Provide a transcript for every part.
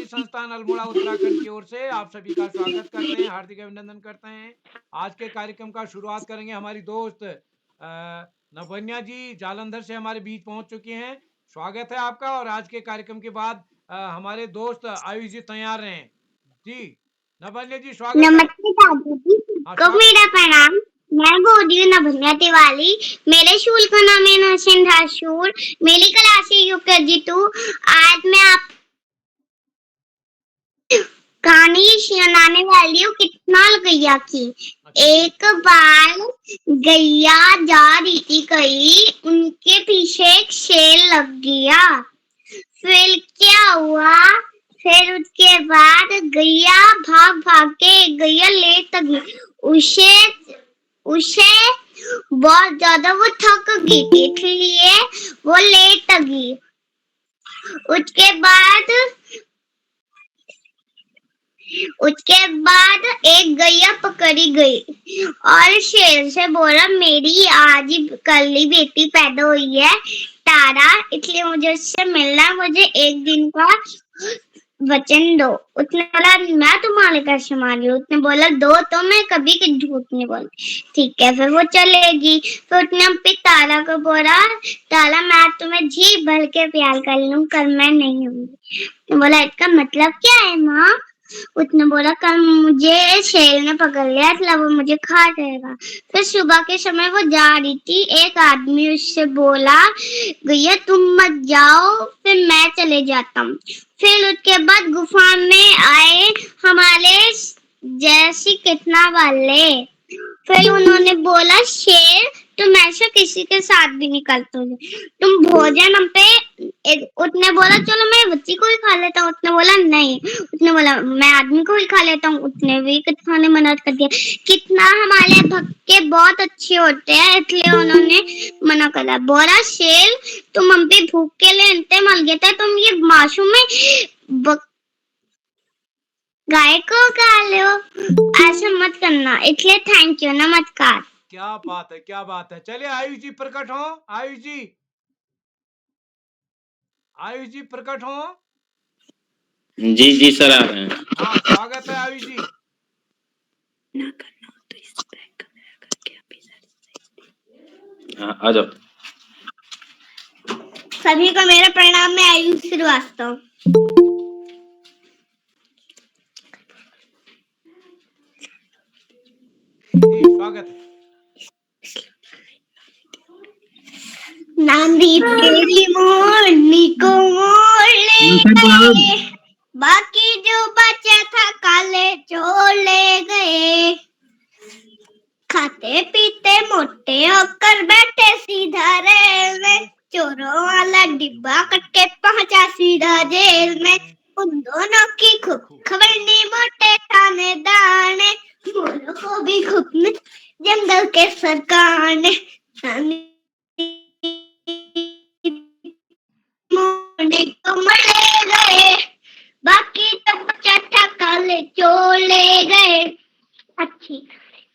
संस्थान अल्मोड़ा उत्तराखंड की ओर से आप सभी का स्वागत करते हैं, हार्दिक अभिनंदन करते हैं। आज के कार्यक्रम का शुरुआत करेंगे हमारी दोस्त नभन्या जी जालंधर से हमारे बीच पहुंच चुकी हैं। स्वागत है आपका। और आज के कार्यक्रम के बाद हमारे दोस्त आयुष जी तैयार हैं जी। नभन्या जी स्वागत है। नमस्ते दादू जी, हाँ, सबको मेरा प्रणाम। मैं बोल रही हूँ नभन्या तिवारी। मेरे स्कूल का नाम है नरसिंह धासूर। मेरी क्लास है यूकेजी 2। आज मैं आप कहानी सुनाने वाली हूँ कितना गैया की। एक बार गैया जा रही थी कहीं, उनके पीछे एक शेर लग गया। फिर क्या हुआ? फिर उसके बाद गैया भाग भाग के गैया लेट गई। उसे उसे बहुत ज्यादा वो थक गई थी, इसलिए वो लेट गई। उसके बाद एक गैया पकड़ी गई और शेर से बोला, मेरी आज ही कल ही बेटी पैदा हुई है तारा, इसलिए मुझे उससे मिलना है, मुझे एक दिन का वचन दो। उसने बोला, मैं तुम्हारे कैसे मारी? उसने बोला, दो तो मैं कभी झूठ नहीं बोलती। ठीक है, फिर वो चलेगी। फिर उसने अपनी तारा को बोला, तारा मैं तुम्हें जी भर के प्यार कर लूं, कल मैं नहीं होंगी। बोला, इसका मतलब क्या है माँ? उसने बोला, कल मुझे शेर ने पकड़ लिया, इसलिए वो मुझे खा जाएगा। फिर सुबह के समय वो जा रही थी, एक आदमी उससे बोला, भैया तुम मत जाओ, फिर मैं चले जाता हूँ। फिर उसके बाद गुफा में आए हमारे जैसी कितना वाले। फिर उन्होंने बोला, शेर तुम ऐसे किसी के साथ भी नहीं करते हो, तुम भोजन हम पे। उसने बोला, चलो मैं बच्ची को ही खा लेता हूँ। उसने बोला, नहीं। उसने बोला, मैं आदमी को ही खा लेता हूँ। उसने भी खाने मना कर दिया। कितना हमारे भक्के बहुत अच्छे होते हैं, इसलिए उन्होंने मना करा। बोला, शेर तुम हम पे भूख के लिए मर गए थे, तुम ये मासूम में गाय को खा लो, ऐसा मत करना। इसलिए थैंक यू, नमस्कार। क्या बात है, क्या बात है। चलिए आयुष जी प्रकट हो। आयुष जी प्रकट हो। जी जी सर आ रहे हैं। हाँ, स्वागत है आयुष जी। हाँ आ जाओ। सभी को मेरा प्रणाम। मैं आयुष श्रीवास्तव। स्वागत है। नांदी तेरी मोरनी को मोड़ ले, बाकी जो बचा था काले चोर ले गए। खाते पीते मोटे होकर बैठे सीधा रेल में, चोरों वाला डिब्बा कट के पहुंचा सीधा जेल में। उन दोनों की खूब खबर नहीं मोटे थानेदार ने, मोरों को भी खूब जंगल के सरकार ने। मोरनी को मरे गए, बाकी तो बचा था काले चोर ले गए। अच्छी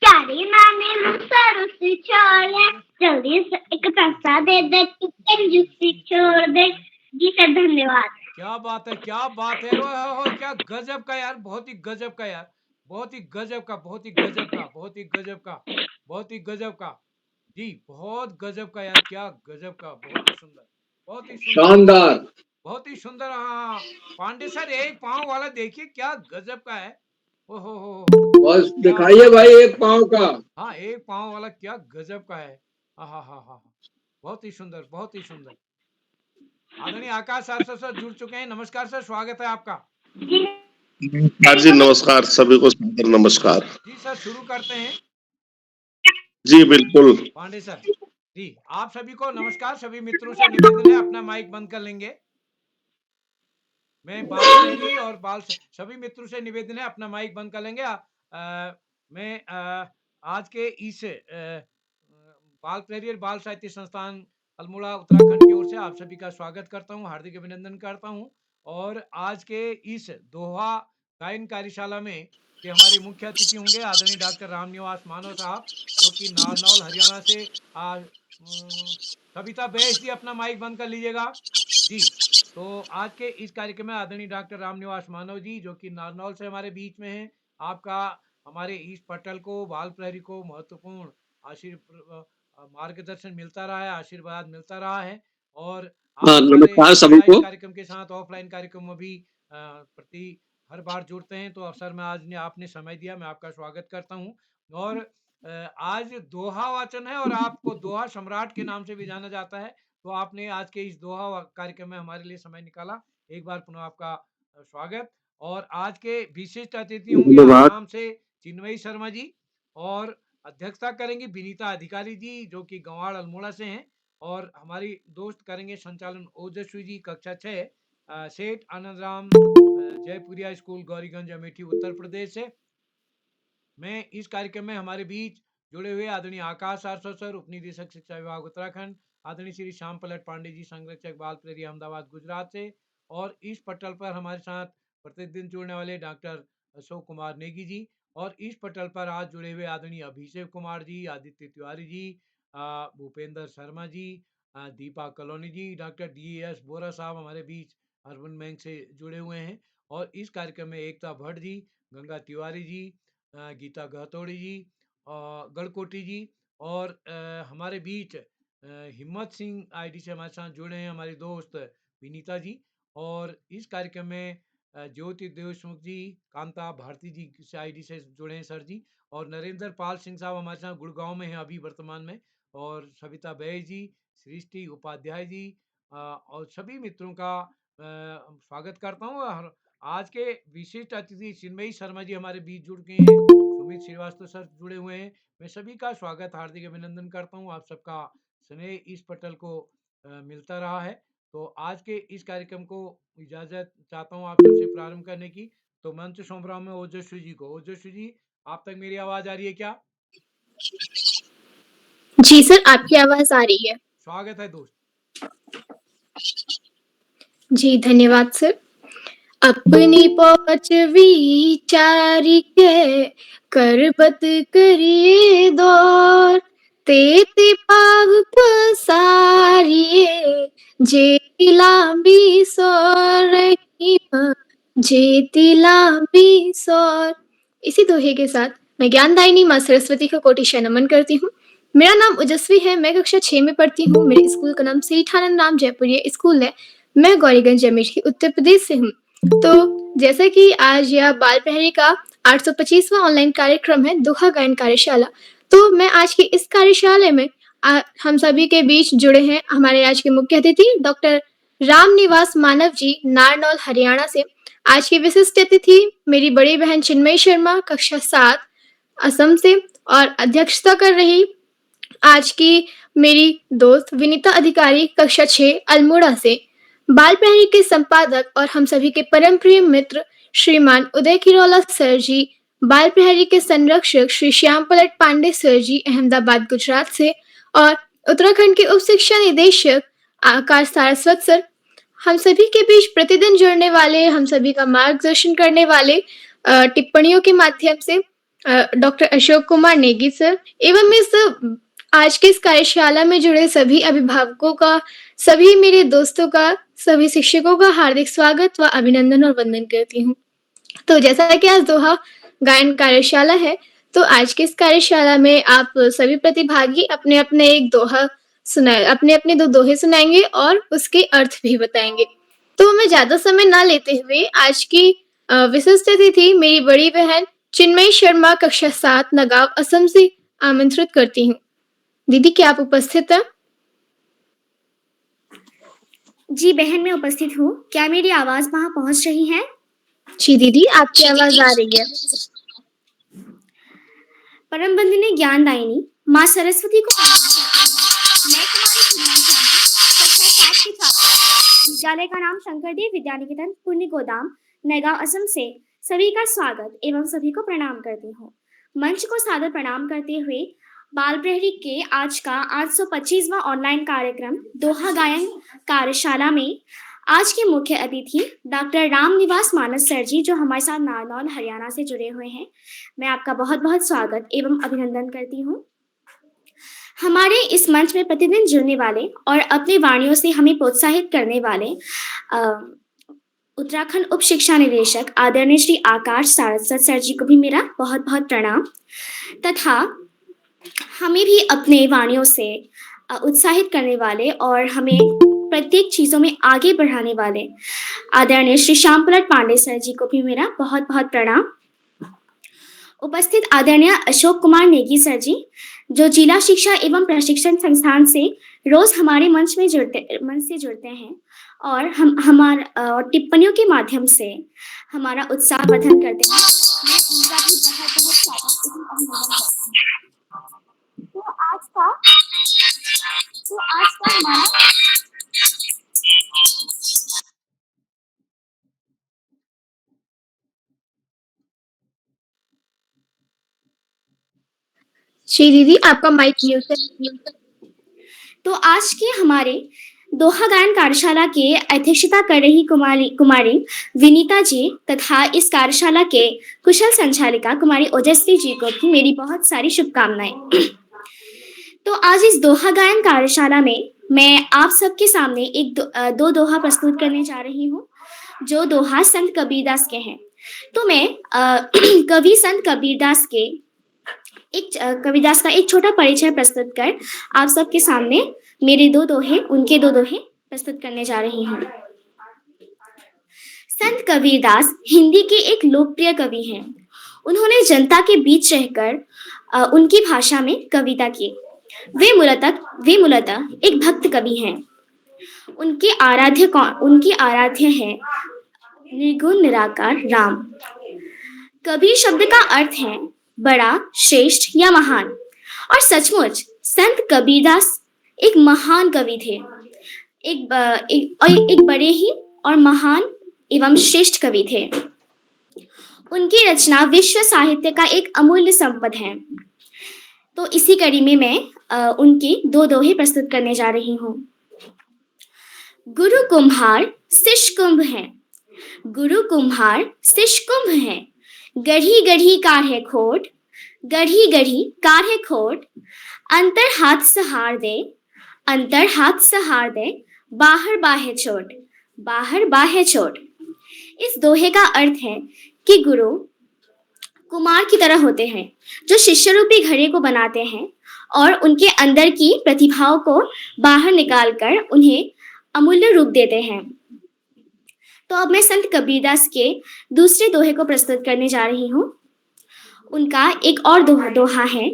प्यारी नानी सर उसे छोड़े, जल्दी से एक पैसा दे दे, तू कंजूसी छोड़ दे। जी सर, धन्यवाद। क्या बात है, क्या बात है। ओहो, क्या गजब का यार, बहुत ही गजब का यार, बहुत ही गजब का, बहुत ही गजब का, बहुत ही गजब का, बहुत ही गजब का जी, बहुत गजब का यार, क्या गजब का, बहुत ही सुंदर, बहुत ही सुंदर, शानदार, बहुत ही सुंदर। हाँ, पांडे सर एक पांव वाला देखिए, क्या गजब का है। ओहो हो, बस दिखाइए भाई एक पाँव का। हाँ एक पांव वाला, क्या गजब का है। हाँ हाँ हाँ हाँ, बहुत ही सुंदर, बहुत ही सुंदर। आदरणीय आकाश सर जुड़ चुके हैं। नमस्कार सर, स्वागत है आपका। नमस्कार जी, नमस्कार सभी को, सादर नमस्कार जी सर, शुरू करते हैं। जी बिल्कुल। पांडे सर जी, आप सभी को नमस्कार। सभी मित्रों से निवेदन है, अपना माइक बंद कर लेंगे। मैं बाल प्रहरी और सभी मित्रों से निवेदन है, अपना माइक बंद कर लेंगे। मैं आज के इस बाल प्रहरी और बाल साहित्य संस्थान अल्मोड़ा उत्तराखंड की ओर से आप सभी का स्वागत करता हूं, हार्दिक अभिनंदन करता हूं। और आज के इस दोहा गायन कार्यशाला में कि हमारे मुख्य अतिथि होंगे आदरणीय डॉक्टर रामनिवास मानव साहब, जो कि नारनौल हरियाणा से। कविता बैस जी, अपना माइक बंद कर लीजिएगा। जी, तो आज के इस कार्यक्रम में आदरणीय डॉक्टर रामनिवास मानव जी, जो कि नारनौल से हमारे बीच में हैं, आपका हमारे इस पटल को, बाल प्रहरी को महत्वपूर्ण मार्गदर्शन मिलता रहा है, आशीर्वाद मिलता रहा है और आप हमारे नमस्कार सभी ऑनलाइन को। कार्यक्रम के साथ ऑफलाइन कार्यक्रम में भी प्रति हर बार जुड़ते हैं, तो अवसर में आज ने आपने समय दिया, मैं आपका स्वागत करता हूँ और आज दोहा वाचन है और आपको दोहा सम्राट के नाम से भी जाना जाता है। तो आपने आज के इस दोहा कार्यक्रम में हमारे लिए समय निकाला। एक बार पुनः आपका स्वागत और आज के विशिष्ट अतिथि होंगे धन्यवाद। आसाम से चिन्मयी शर्मा जी और अध्यक्षता करेंगी विनीता अधिकारी जी, जो कि गंवाड़ अल्मोड़ा से हैं और हमारी दोस्त करेंगे संचालन ओजस्वी जी, कक्षा 6 सेठ आनंद राम जयपुरिया स्कूल गौरीगंज अमेठी उत्तर प्रदेश से। मैं इस कार्यक्रम में हमारे बीच जुड़े हुए आदरणीय आकाश आरसो सर, उप निदेशक शिक्षा विभाग उत्तराखंड, आदरणीय श्री श्याम पलट पांडे जी, संरक्षक बाल प्रेरी अहमदाबाद गुजरात से और इस पटल पर हमारे साथ प्रतिदिन जुड़ने वाले डॉक्टर अशोक कुमार नेगी जी और इस पटल पर आज जुड़े हुए आदरणीय अभिषेक कुमार जी, आदित्य तिवारी जी, भूपेंद्र शर्मा जी, दीपा कलोनी जी, डॉक्टर DES बोरा साहब हमारे बीच अर्बन बैंक से जुड़े हुए हैं और इस कार्यक्रम में एकता भट्ट जी, गंगा तिवारी जी, गीता गहतोड़ी जी, गढ़कोटी जी और हमारे बीच हिम्मत सिंह आईडी से हमारे साथ जुड़े हैं हमारी दोस्त विनीता जी और इस कार्यक्रम में ज्योति देशमुख जी, कांता भारती जी से आईडी से जुड़े हैं सर जी और नरेंद्र पाल सिंह साहब हमारे साथ गुड़गांव में हैं अभी वर्तमान में और सविता बैज जी, सृष्टि उपाध्याय जी और सभी मित्रों का स्वागत करता हूँ और आज के विशिष्ट अतिथि चिन्मयी शर्मा जी हमारे बीच जुड़ गए हैं, सुमित श्रीवास्तव सर जुड़े हुए हैं। मैं सभी का स्वागत हार्दिक अभिनंदन करता हूँ। आप सबका स्नेह इस पटल को मिलता रहा है। तो आज के इस कार्यक्रम को इजाजत चाहता हूँ आप सबसे प्रारंभ करने की। तो मंच सौंप रहा हूँ मैं ओजस्वी जी को। ओजस्वी जी, आप तक मेरी आवाज आ रही है क्या? जी सर, आपकी आवाज आ रही है। स्वागत है दोस्त। जी धन्यवाद सर। अपनी पहुंच विचारी के करबत करिए दौर, तेती पाग पसारिए जेती लांबी सौर जेती लांबी सौर। इसी दोहे के साथ मैं ज्ञानदायिनी माँ सरस्वती को कोटि नमन करती हूँ। मेरा नाम ओजस्वी है, मैं कक्षा 6 में पढ़ती हूँ। मेरे स्कूल का नाम सेठ आनंद राम जयपुरिया स्कूल है। मैं गौरीगंज अमेठी उत्तर प्रदेश से हूँ। तो जैसा कि आज यह बाल प्रहरी का 825वां ऑनलाइन कार्यक्रम है, दोहा गायन कार्यशाला, तो मैं आज की इस कार्यशाला में हम सभी के बीच जुड़े हैं हमारे आज के मुख्य अतिथि डॉक्टर रामनिवास मानव जी, नारनौल हरियाणा से। आज की विशिष्ट अतिथि मेरी बड़ी बहन चिन्मयी शर्मा, कक्षा 7 असम से और अध्यक्षता कर रही आज की मेरी दोस्त विनीता अधिकारी, कक्षा 6 अल्मोड़ा से। बाल प्रहरी के संपादक और हम सभी के परम प्रिय मित्र श्रीमान उदय किरोला सर जी, बाल प्रहरी के संरक्षक श्री श्याम पलट पांडे सर जी, अहमदाबाद गुजरात से और उत्तराखंड के उप शिक्षा निदेशक आकाश सारस्वत सर, हम सभी के बीच प्रतिदिन जुड़ने वाले, हम सभी का मार्गदर्शन करने वाले टिप्पणियों के माध्यम से डॉक्टर अशोक कुमार नेगी सर एवं इस आज के इस कार्यशाला में जुड़े सभी अभिभावकों का, सभी मेरे दोस्तों का, सभी शिक्षकों का हार्दिक स्वागत व अभिनंदन और वंदन करती हूँ। तो जैसा कि आज दोहा गायन कार्यशाला है, तो आज के इस कार्यशाला में आप सभी प्रतिभागी अपने अपने एक दोहा अपने अपने 2 दोहे सुनाएंगे और उसके अर्थ भी बताएंगे। तो मैं ज्यादा समय ना लेते हुए आज की विशिष्ट अतिथि मेरी बड़ी बहन चिन्मयी शर्मा, कक्षा 7 नगांव असम से आमंत्रित करती हूँ। दीदी, क्या आप उपस्थित हैं? जी बहन, मैं उपस्थित हूँ। क्या मेरी आवाज वहां पहुंच रही है? जी दीदी, आपकी आवाज आ रही है। परम बंदिनी ज्ञानदायिनी माँ सरस्वती को मैं तुम्हारी कक्षा 7 की छात्रा, विद्यालय का नाम शंकरदेव विद्या निकेतन पुण्य गोदाम नगांव असम से सभी का स्वागत एवं सभी को प्रणाम करती हूँ। मंच को सादर प्रणाम करते हुए बाल प्रहरी के आज का 825वां ऑनलाइन कार्यक्रम दोहा गायन कार्यशाला में आज के मुख्य अतिथि डॉक्टर रामनिवास मानस सर जी, जो हमारे साथ नारनौल हरियाणा से जुड़े हुए हैं, मैं आपका बहुत बहुत स्वागत एवं अभिनंदन करती हूँ। हमारे इस मंच में प्रतिदिन जुड़ने वाले और अपनी वाणियों से हमें प्रोत्साहित करने वाले उत्तराखंड उप शिक्षा निदेशक आदरणीय श्री आकाश सारस्वत सर जी को भी मेरा बहुत बहुत प्रणाम, तथा हमें भी अपने वाणियों से उत्साहित करने वाले और हमें प्रत्येक चीजों में आगे बढ़ाने वाले आदरणीय श्री श्यामपलट पांडे सर जी को भी मेरा बहुत बहुत प्रणाम। उपस्थित आदरणीय अशोक कुमार नेगी सर जी, जो जिला शिक्षा एवं प्रशिक्षण संस्थान से रोज हमारे मंच से जुड़ते हैं और हमारा टिप्पणियों के माध्यम से हमारा उत्साह वर्धन करते हैं। मैं उनका भी बहुत बहुत अभिनंदन करती हूँ। तो आज का हमारा जी दीदी, आपका माइक म्यूट है। तो आज के हमारे दोहा गायन कार्यशाला के अध्यक्षता कर रही कुमारी विनीता जी तथा इस कार्यशाला के कुशल संचालिका कुमारी ओजस्वी जी को भी मेरी बहुत सारी शुभकामनाएं। तो आज इस दोहा गायन कार्यशाला में मैं आप सबके सामने दो दोहा प्रस्तुत करने जा रही हूँ, जो दोहा संत कबीरदास के हैं। तो मैं कवि संत कबीरदास का एक छोटा परिचय प्रस्तुत कर आप सबके सामने उनके दो दोहे प्रस्तुत करने जा रही हूँ। संत कबीरदास हिंदी के एक लोकप्रिय कवि हैं। उन्होंने जनता के बीच रहकर उनकी भाषा में कविता की। वे मूलतः एक भक्त कवि हैं। उनके आराध्य है निर्गुण निराकार राम। कबीर शब्द का अर्थ है बड़ा, श्रेष्ठ या महान, और सचमुच संत कबीरदास एक महान कवि थे। एक बड़े ही और महान एवं श्रेष्ठ कवि थे। उनकी रचना विश्व साहित्य का एक अमूल्य संपद है। तो इसी कड़ी में मैं उनके दो दोहे प्रस्तुत करने जा रही हूँ। गुरु कुम्हार शिष्य कुंभ है, गुरु कुम्हार शिष्य कुंभ है, गढ़ी गढ़ी काढ़े खोट, गढ़ी गढ़ी काढ़े खोट, अंतर हाथ सहार दे, अंतर हाथ सहार दे, बाहर बाहे छोट, बाहर बाहे छोट। इस दोहे का अर्थ है कि गुरु कुमार की तरह होते हैं, जो शिष्य रूपी घड़े को बनाते हैं और उनके अंदर की प्रतिभाओं को बाहर निकालकर उन्हें अमूल्य रूप देते हैं। तो अब मैं संत कबीरदास के दूसरे दोहे को प्रस्तुत करने जा रही हूँ। उनका एक और दोहा है।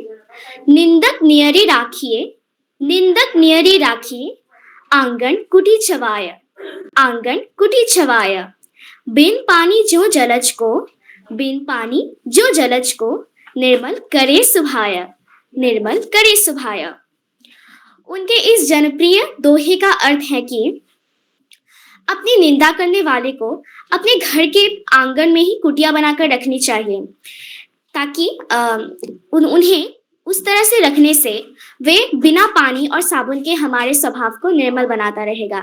निंदक नियरे राखिए, निंदक नियरे राखिए, आंगन कुटी छवाय, आंगन कुटी छवाय, बिन पानी जो जलज को, बिन पानी जो जलज को, निर्मल करे सुभाय, निर्मल करे सुभाय। उनके इस जनप्रिय दोहे का अर्थ है कि अपनी निंदा करने वाले को अपने घर के आंगन में ही कुटिया बनाकर रखनी चाहिए, ताकि उन्हें उस तरह से रखने से वे बिना पानी और साबुन के हमारे स्वभाव को निर्मल बनाता रहेगा।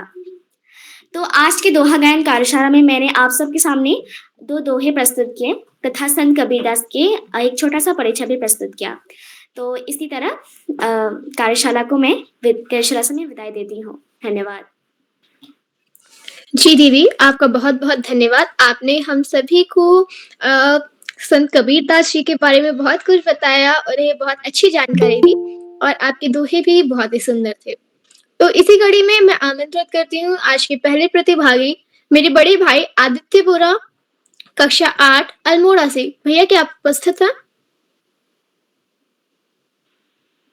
तो आज के दोहा गायन कार्यशाला में मैंने आप सबके सामने दो दोहे प्रस्तुत किए तथा संत कबीरदास के एक छोटा सा परिचय भी प्रस्तुत किया। तो इसी तरह कार्यशाला से मैं विदाई देती हूँ। धन्यवाद। जी दीदी, आपका बहुत बहुत धन्यवाद। आपने हम सभी को संत कबीरदास जी के बारे में बहुत कुछ बताया और ये बहुत अच्छी जानकारी दी, और आपके दोहे भी बहुत ही सुंदर थे। तो इसी कड़ी में मैं आमंत्रित करती हूँ आज के पहले प्रतिभागी मेरे बड़े भाई आदित्य बोरा, कक्षा 8 अल्मोड़ा से। भैया, क्या आप उपस्थित हैं?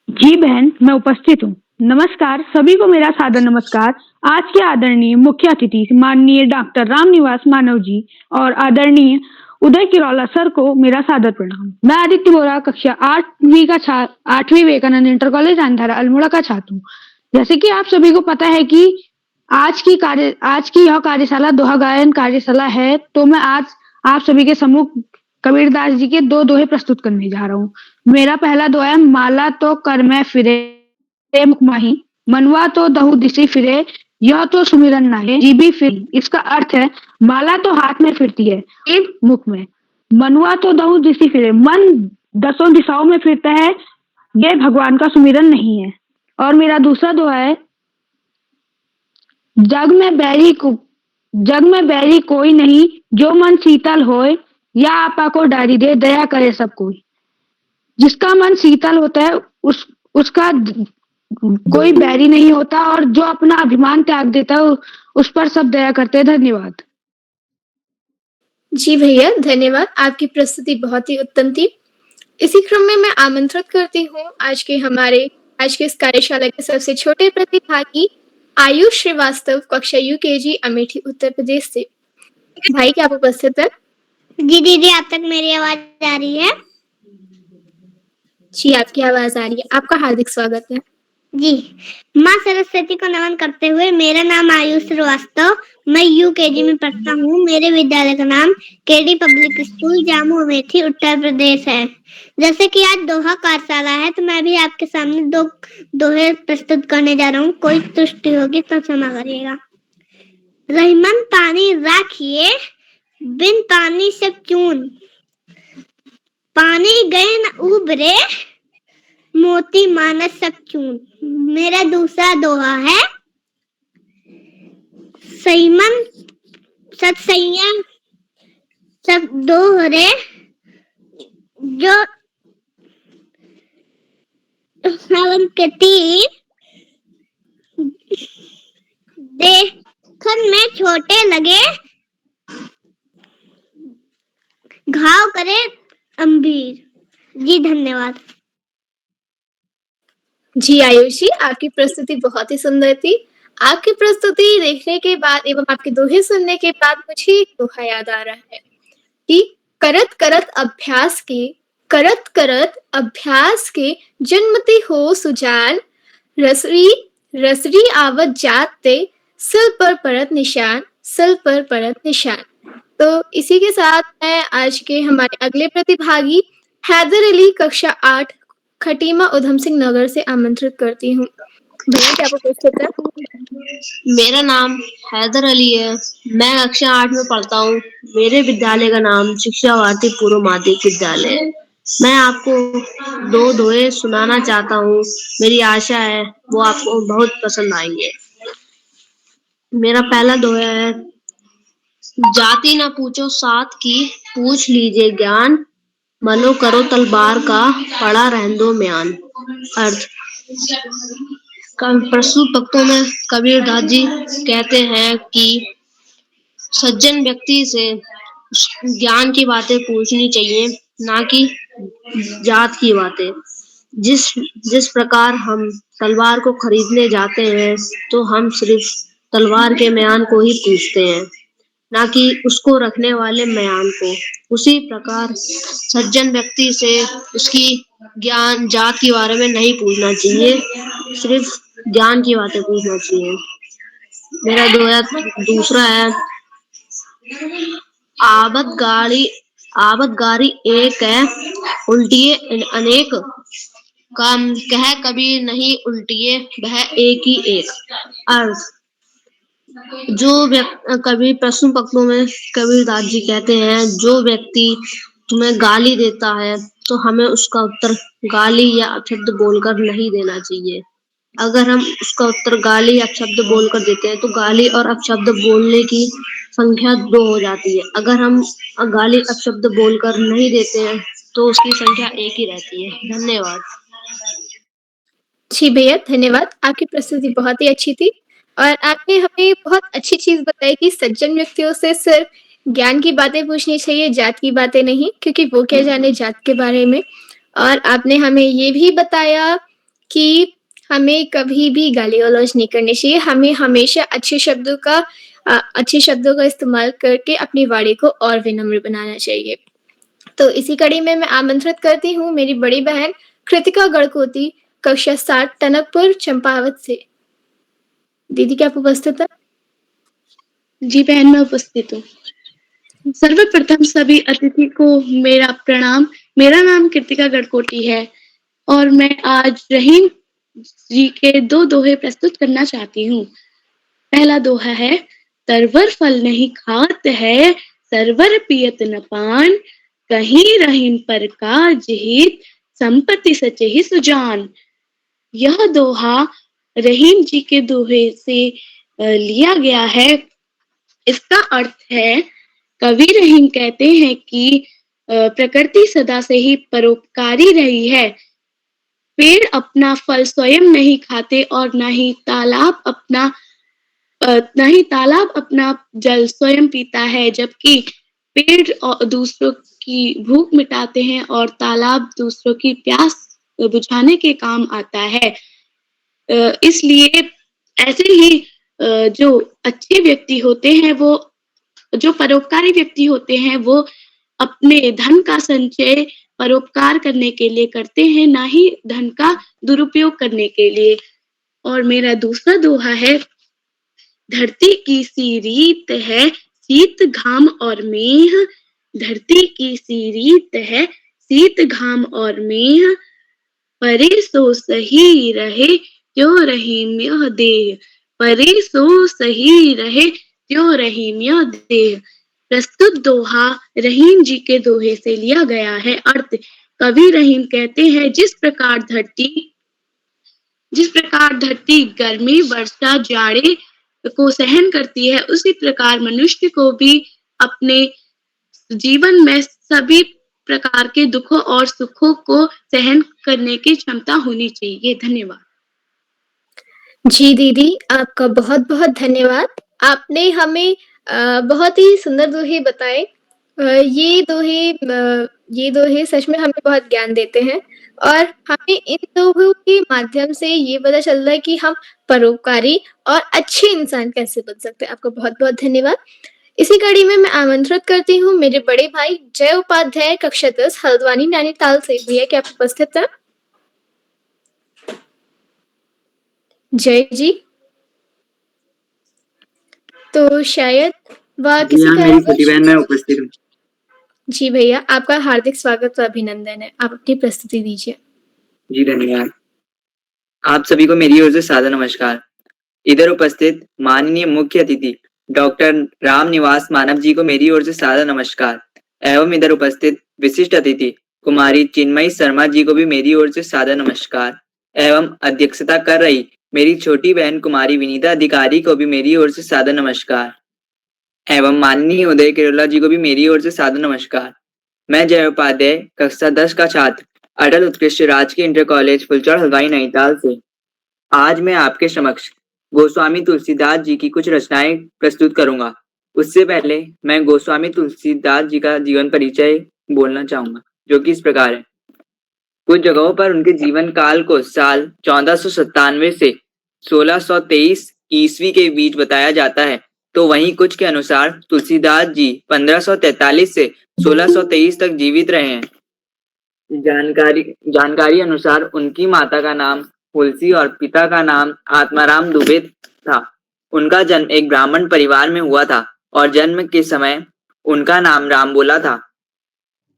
जी बहन, मैं उपस्थित हूँ। नमस्कार, सभी को मेरा सादर नमस्कार। आज के आदरणीय मुख्य अतिथि माननीय डॉक्टर रामनिवास मानव जी और आदरणीय उदय किरौला सर को मेरा सादर प्रणाम। मैं आदित्य बोरा, कक्षा 8वीं विवेकानंद इंटर कॉलेज अंधारा अल्मोड़ा का छात्र हूँ। जैसे कि आप सभी को पता है कि आज की यह कार्यशाला दोहा गायन कार्यशाला है, तो मैं आज आप सभी के सम्मुख कबीरदास जी के दो दोहे प्रस्तुत करने जा रहा हूँ। मेरा पहला दोहा है। माला तो कर में फिरे मुख माही, मनवा तो दहु दिशि फिरे, यह तो सुमिरन नाहे जीबी फिर। इसका अर्थ है, माला तो हाथ में फिरती है, एक मुख में, मनवा तो दहु दिशि फिरे, मन 10 दिशाओं में फिरता है, ये भगवान का सुमिरन नहीं है। और मेरा दूसरा दोहा है, जग में बैरी कोई नहीं, जो मन शीतल होए, या आपा को डारी दे, दया करे सब कोई। जिसका मन शीतल होता है उसका कोई बैरी नहीं होता, और जो अपना अभिमान त्याग देता है उस पर सब दया करते हैं। धन्यवाद। जी भैया, धन्यवाद। आपकी प्रस्तुति बहुत ही उत्तम थी। इसी क्रम में मैं आमंत्रित करती हूँ आज के इस कार्यशाला के सबसे छोटे प्रतिभागी आयुष श्रीवास्तव, कक्षा यूकेजी, अमेठी, उत्तर प्रदेश से। भाई, क्या आप उपस्थित हैं? जी दीदी, आप तक मेरी आवाज आ रही है? जी, आपकी आवाज आ रही है। आपका हार्दिक स्वागत है। जी, माँ सरस्वती को नमन करते हुए, मेरा नाम आयुष श्रीवास्तव, मैं यूकेजी में पढ़ता हूँ। मेरे विद्यालय का नाम KD public school, Jamu, Amethi, Uttar Pradesh है। जैसे कि आज दोहा कार्यशाला है, तो मैं भी आपके सामने दो दोहे प्रस्तुत करने जा रहा हूँ। कोई त्रुटि होगी तो क्षमा करिएगा। रहीमन पानी राखिए, बिन पानी सब चून, पानी गए न उबरे, मोती मानस सब चून। मेरा दूसरा दोहा है, संयम सत्संयम सब दोहरे, जो हवन कती देखन में छोटे लगे, घाव करे गंभीर। जी धन्यवाद। जी आयुष जी, आपकी प्रस्तुति बहुत ही सुंदर थी। आपकी प्रस्तुति देखने के बाद एवं आपके दोहे सुनने के बाद मुझे एक दोहा याद आ रहा है कि करत करत अभ्यास के जन्मती हो सुजान, रसरी आवत जाते, सिल पर परत निशान। तो इसी के साथ मैं आज के हमारे अगले प्रतिभागी हैदर अली, कक्षा 8, खटीमा, उधम सिंह नगर से आमंत्रित करती हूँ। भैया, क्या आप उपस्थित हैं? मेरा नाम हैदर अली है। मैं कक्षा 8 में पढ़ता हूँ। मेरे विद्यालय का नाम शिक्षा भारती पूर्व माध्यमिक विद्यालय है। मैं आपको दो दोहे सुनाना चाहता हूँ। मेरी आशा है वो आपको बहुत पसंद आएंगे। मेरा पहला दोहा है, जाति न पूछो साथ की, पूछ लीजिए ज्ञान, मनो करो तलवार का, पड़ा रहने दो म्यान। अर्थ, प्रस्तुत पक्तों में कबीरदास जी कहते हैं कि सज्जन व्यक्ति से ज्ञान की बातें पूछनी चाहिए, ना कि जात की बातें। जिस प्रकार हम तलवार को खरीदने जाते हैं तो हम सिर्फ तलवार के म्यान को ही पूछते हैं, ना कि उसको रखने वाले म्यान को। उसी प्रकार सज्जन व्यक्ति से उसकी ज्ञान जात के बारे में नहीं पूछना चाहिए, सिर्फ ज्ञान की बातें पूछना चाहिए। मेरा दोहा दूसरा है, आवत गाड़ी एक है, उल्टिए अनेक, काम कह कभी नहीं उल्टिए, वह एक ही एक। अर्थ, कभी प्रश्न पत्रों में कबीरदास जी कहते हैं, जो व्यक्ति तुम्हें गाली देता है तो हमें उसका उत्तर गाली या अपशब्द बोलकर नहीं देना चाहिए। अगर हम उसका उत्तर गाली या अपशब्द बोलकर देते हैं तो गाली और अपशब्द बोलने की संख्या 2 हो जाती है। अगर हम गाली अपशब्द बोलकर नहीं देते हैं तो उसकी संख्या 1 ही रहती है। धन्यवाद। जी भैया, धन्यवाद। आपकी प्रस्तुति बहुत ही अच्छी थी और आपने हमें बहुत अच्छी चीज बताई कि सज्जन व्यक्तियों से सिर्फ ज्ञान की बातें पूछनी चाहिए, जात की बातें नहीं, क्योंकि वो क्या जाने जात के बारे में। और आपने हमें ये भी बताया कि हमें कभी भी गाली गलौज नहीं करनी चाहिए, हमें हमेशा अच्छे शब्दों का इस्तेमाल करके अपनी वाणी को और विनम्र बनाना चाहिए। तो इसी कड़ी में मैं आमंत्रित करती हूँ मेरी बड़ी बहन कृतिका गढ़कोती, कक्षा 7, टनकपुर, चंपावत से। दीदी, क्या आप उपस्थित है? जी बहन, मैं उपस्थित हूँ। सर्वप्रथम सभी अतिथि को मेरा प्रणाम। मेरा नाम कृतिका गढ़कोटी है और मैं आज रहीम जी के 2 दोहे प्रस्तुत करना चाहती हूँ। पहला दोहा है, तरवर फल नहीं खात है, सरवर पियत न पान, कहीं रहीम पर काज हित, संपत्ति सचे ही सुजान। यह दोहा रहीम जी के दोहे से लिया गया है। इसका अर्थ है, कवि रहीम कहते हैं कि प्रकृति सदा से ही परोपकारी रही है। पेड़ अपना फल स्वयं नहीं खाते और न ही तालाब अपना जल स्वयं पीता है, जबकि पेड़ दूसरों की भूख मिटाते हैं और तालाब दूसरों की प्यास बुझाने के काम आता है। इसलिए ऐसे ही जो अच्छे व्यक्ति होते हैं, वो जो परोपकारी व्यक्ति होते हैं, वो अपने धन का संचय परोपकार करने के लिए करते हैं, ना ही धन का दुरुपयोग करने के लिए। और मेरा दूसरा दोहा है, धरती की सी रीत है शीत घाम और मेह, धरती की सी रीत है शीत घाम और मेह, परे सो सही रहे क्यों रहीम यह देह, परे सो सही रहे क्यों रहीम यह देह। प्रस्तुत दोहा रहीम जी के दोहे से लिया गया है। अर्थ, कवि रहीम कहते हैं, जिस प्रकार धरती गर्मी, वर्षा, जाड़े को सहन करती है, उसी प्रकार मनुष्य को भी अपने जीवन में सभी प्रकार के दुखों और सुखों को सहन करने की क्षमता होनी चाहिए। धन्यवाद। जी दीदी, आपका बहुत-बहुत धन्यवाद। आपने हमें बहुत ही सुंदर दोहे बताए। ये दोहे सच में हमें बहुत ज्ञान देते हैं और हमें इन दोहों के माध्यम से ये पता चलता है कि हम परोपकारी और अच्छे इंसान कैसे बन सकते हैं। आपका बहुत-बहुत धन्यवाद। इसी कड़ी में मैं आमंत्रित करती हूँ मेरे बड़े भाई जय उपाध्याय, कक्षा 10, हल्द्वानी, नैनीताल से। भैया, क्या आप उपस्थित हैं? जय जी। तो शायद वह किसी बहन मैं उपस्थित हूँ। जी भैया, आपका हार्दिक स्वागत और अभिनंदन है। आप अपनी प्रस्तुति दीजिए। जी धन्यवाद। आप सभी को मेरी ओर से सादर नमस्कार। इधर उपस्थित माननीय मुख्य अतिथि डॉक्टर राम निवास मानव जी को मेरी ओर से सादर नमस्कार एवं इधर उपस्थित विशिष्ट अतिथि कुमारी चिन्मयी शर्मा जी को भी मेरी ओर से सादर नमस्कार एवं अध्यक्षता कर रही मेरी छोटी बहन कुमारी विनीता अधिकारी को भी मेरी ओर से सादर नमस्कार एवं माननीय उदय केरोला जी को भी मेरी ओर से सादर नमस्कार। मैं जय उपाध्याय, कक्षा 10 का छात्र, अटल उत्कृष्ट राजकीय इंटर कॉलेज फुलचौड़, हल्द्वानी, नैनीताल से आज मैं आपके समक्ष गोस्वामी तुलसीदास जी की कुछ रचनाएं प्रस्तुत करूंगा। उससे पहले मैं गोस्वामी तुलसीदास जी का जीवन परिचय बोलना चाहूंगा, जो कि इस प्रकार है। कुछ जगहों पर उनके जीवन काल को साल 1497 से 1623 ईस्वी के बीच बताया जाता है, तो वहीं कुछ के अनुसार तुलसीदास जी 1543 से 1623 तक जीवित रहे हैं। जानकारी अनुसार उनकी माता का नाम तुलसी और पिता का नाम आत्माराम दुबे था। उनका जन्म एक ब्राह्मण परिवार में हुआ था और जन्म के समय उनका नाम राम बोला था।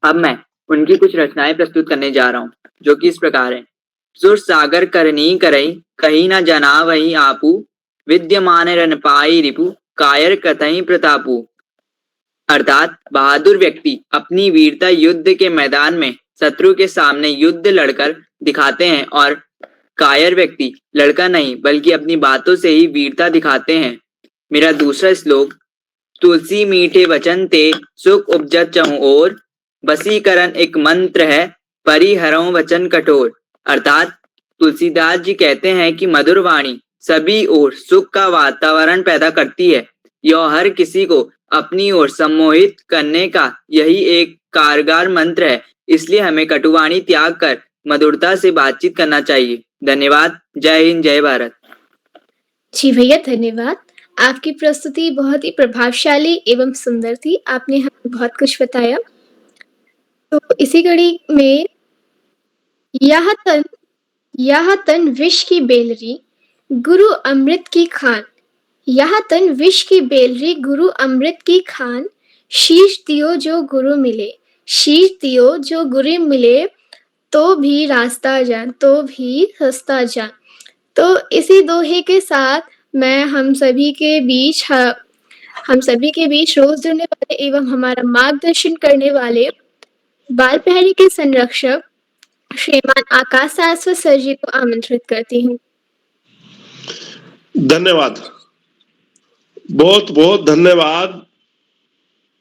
अब मैं उनकी कुछ रचनाएं प्रस्तुत करने जा रहा हूँ, जो कि इस प्रकार है। सुर सागर करनी करई, कहीं न जना वही आपू, विद्यमान रन पाई रिपु, कायर कथई प्रतापू। अर्थात बहादुर व्यक्ति अपनी वीरता युद्ध के मैदान में शत्रु के सामने युद्ध लड़कर दिखाते हैं और कायर व्यक्ति लड़का नहीं बल्कि अपनी बातों से ही वीरता दिखाते हैं। मेरा दूसरा श्लोक, तुलसी मीठे वचन ते सुख उपजत चहु ओर, बसीकरण एक मंत्र है परिहरों वचन कठोर। अर्थात तुलसीदास जी कहते हैं कि मधुर वाणी सभी ओर सुख का वातावरण पैदा करती है। यह हर किसी को अपनी ओर सम्मोहित करने का यही एक कारगर मंत्र है, इसलिए हमें कटुवाणी त्याग कर मधुरता से बातचीत करना चाहिए। धन्यवाद। जय हिंद, जय भारत। जी भैया, धन्यवाद। आपकी प्रस्तुति बहुत ही प्रभावशाली एवं सुंदर थी। आपने हमें बहुत कुछ बताया। तो इसी कड़ी में यह तन विष की बेलरी, गुरु अमृत की खान, यह तन विष की बेलरी, गुरु अमृत की खान, शीश दियो जो गुरु मिले, शीश दियो जो गुरु मिले, तो भी रास्ता जान, तो भी रास्ता जान। तो इसी दोहे के साथ मैं हम सभी के बीच रोज जुड़ने वाले एवं हमारा मार्गदर्शन करने वाले बाल पहरी के संरक्षक श्रीमान आकाश सारस्वत सर जी को आमंत्रित करती हूँ। धन्यवाद, बहुत बहुत धन्यवाद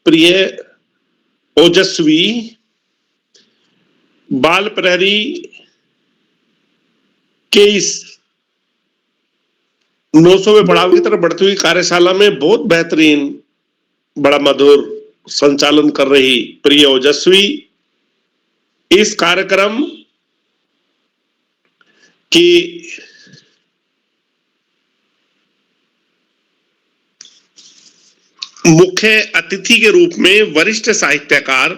प्रिय ओजस्वी बाल प्रहरी के इस 900वें पड़ाव की तरफ बढ़ती हुई कार्यशाला में बहुत बेहतरीन, बड़ा मधुर संचालन कर रही प्रिय ओजस्वी, इस कार्यक्रम की मुख्य अतिथि के रूप में वरिष्ठ साहित्यकार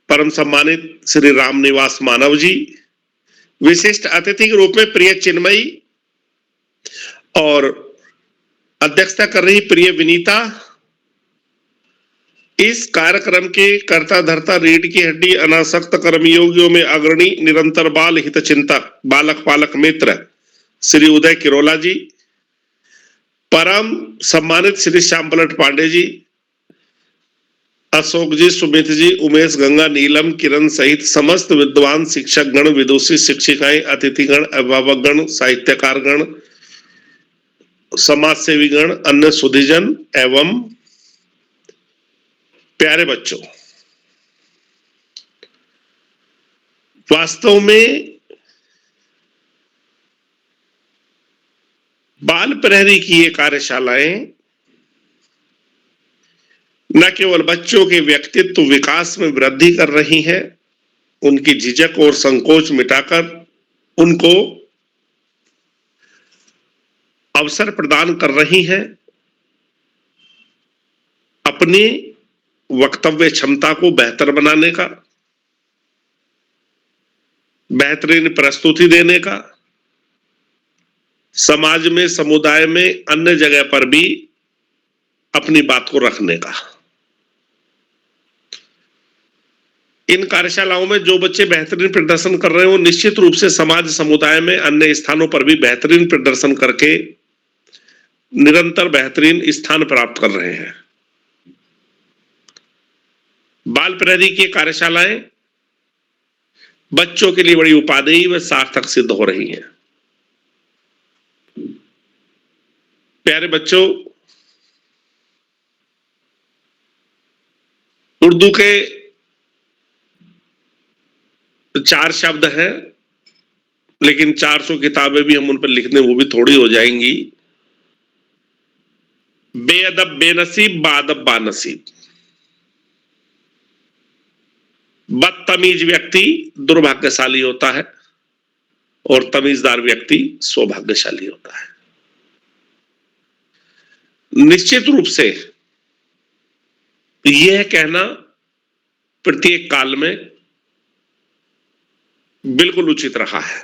परम सम्मानित श्री रामनिवास मानव जी, विशिष्ट अतिथि के रूप में प्रिय चिन्मयी और अध्यक्षता कर रही प्रिय विनीता, इस कार्यक्रम के कर्ता धर्ता रीढ़ की हड्डी अनासक्त कर्मयोगियों में अग्रणी निरंतर बाल हित चिंतक बालक पालक मित्र श्री उदय किरोला जी, परम सम्मानित श्री श्याम पलट पांडे जी, अशोक जी, सुमित जी, उमेश, गंगा, नीलम, किरण सहित समस्त विद्वान शिक्षक गण, विदुषी शिक्षिकाएं, अतिथिगण, अभिभावक गण, साहित्यकार गण, समाज सेवी गण, अन्य सुधीजन एवं प्यारे बच्चों, वास्तव में बाल प्रहरी की ये कार्यशालाएं न केवल बच्चों के व्यक्तित्व विकास में वृद्धि कर रही हैं, उनकी झिझक और संकोच मिटाकर उनको अवसर प्रदान कर रही हैं अपनी वक्तव्य क्षमता को बेहतर बनाने का, बेहतरीन प्रस्तुति देने का, समाज में, समुदाय में, अन्य जगह पर भी अपनी बात को रखने का। इन कार्यशालाओं में जो बच्चे बेहतरीन प्रदर्शन कर रहे हैं वो निश्चित रूप से समाज, समुदाय में, अन्य स्थानों पर भी बेहतरीन प्रदर्शन करके निरंतर बेहतरीन स्थान प्राप्त कर रहे हैं। बाल प्रहरी की कार्यशालाएं बच्चों के लिए बड़ी उपादेय व सार्थक सिद्ध हो रही हैं। प्यारे बच्चों, उर्दू के 4 शब्द हैं, लेकिन 400 किताबें भी हम उन पर लिख दें वो भी थोड़ी हो जाएंगी। बेअदब बेनसीब, बादब बानसीब। बदतमीज व्यक्ति दुर्भाग्यशाली होता है और तमीजदार व्यक्ति सौभाग्यशाली होता है। निश्चित रूप से यह कहना प्रत्येक काल में बिल्कुल उचित रहा है।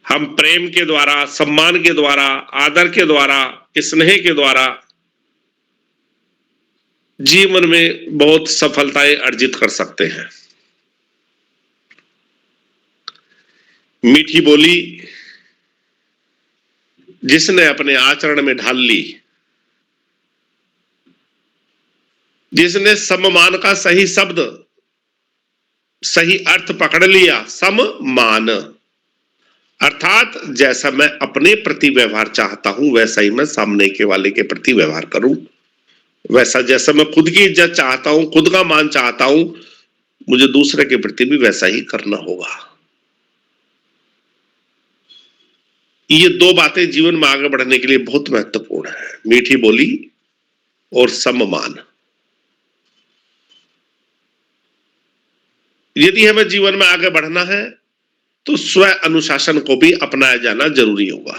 हम प्रेम के द्वारा, सम्मान के द्वारा, आदर के द्वारा, स्नेह के द्वारा जीवन में बहुत सफलताएं अर्जित कर सकते हैं। मीठी बोली जिसने अपने आचरण में ढाल ली, जिसने सम्मान का सही शब्द, सही अर्थ पकड़ लिया, सम्मान अर्थात जैसा मैं अपने प्रति व्यवहार चाहता हूं वैसा ही मैं सामने के वाले के प्रति व्यवहार करूं, वैसा जैसा मैं खुद की इज्जत चाहता हूं, खुद का मान चाहता हूं, मुझे दूसरे के प्रति भी वैसा ही करना होगा। ये 2 बातें जीवन में आगे बढ़ने के लिए बहुत महत्वपूर्ण है, मीठी बोली और सम्मान। यदि हमें जीवन में आगे बढ़ना है तो स्व अनुशासन को भी अपनाया जाना जरूरी होगा।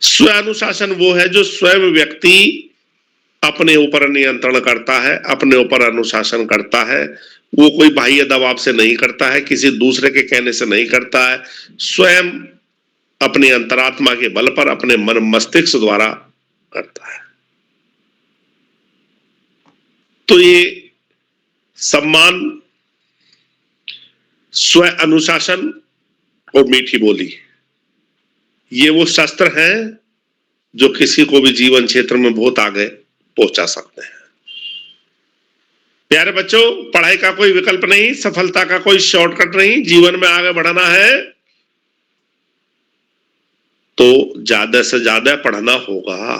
स्व अनुशासन वो है जो स्वयं व्यक्ति अपने ऊपर नियंत्रण करता है, अपने ऊपर अनुशासन करता है। वो कोई बाह्य दबाव से नहीं करता है, किसी दूसरे के कहने से नहीं करता है, स्वयं अपनी अंतरात्मा के बल पर, अपने मन मस्तिष्क द्वारा करता है। तो ये सम्मान, स्व अनुशासन और मीठी बोली, ये वो शस्त्र हैं जो किसी को भी जीवन क्षेत्र में बहुत आगे पहुंचा सकते हैं। प्यारे बच्चों, पढ़ाई का कोई विकल्प नहीं, सफलता का कोई शॉर्टकट नहीं। जीवन में आगे बढ़ना है तो ज्यादा से ज्यादा पढ़ना होगा।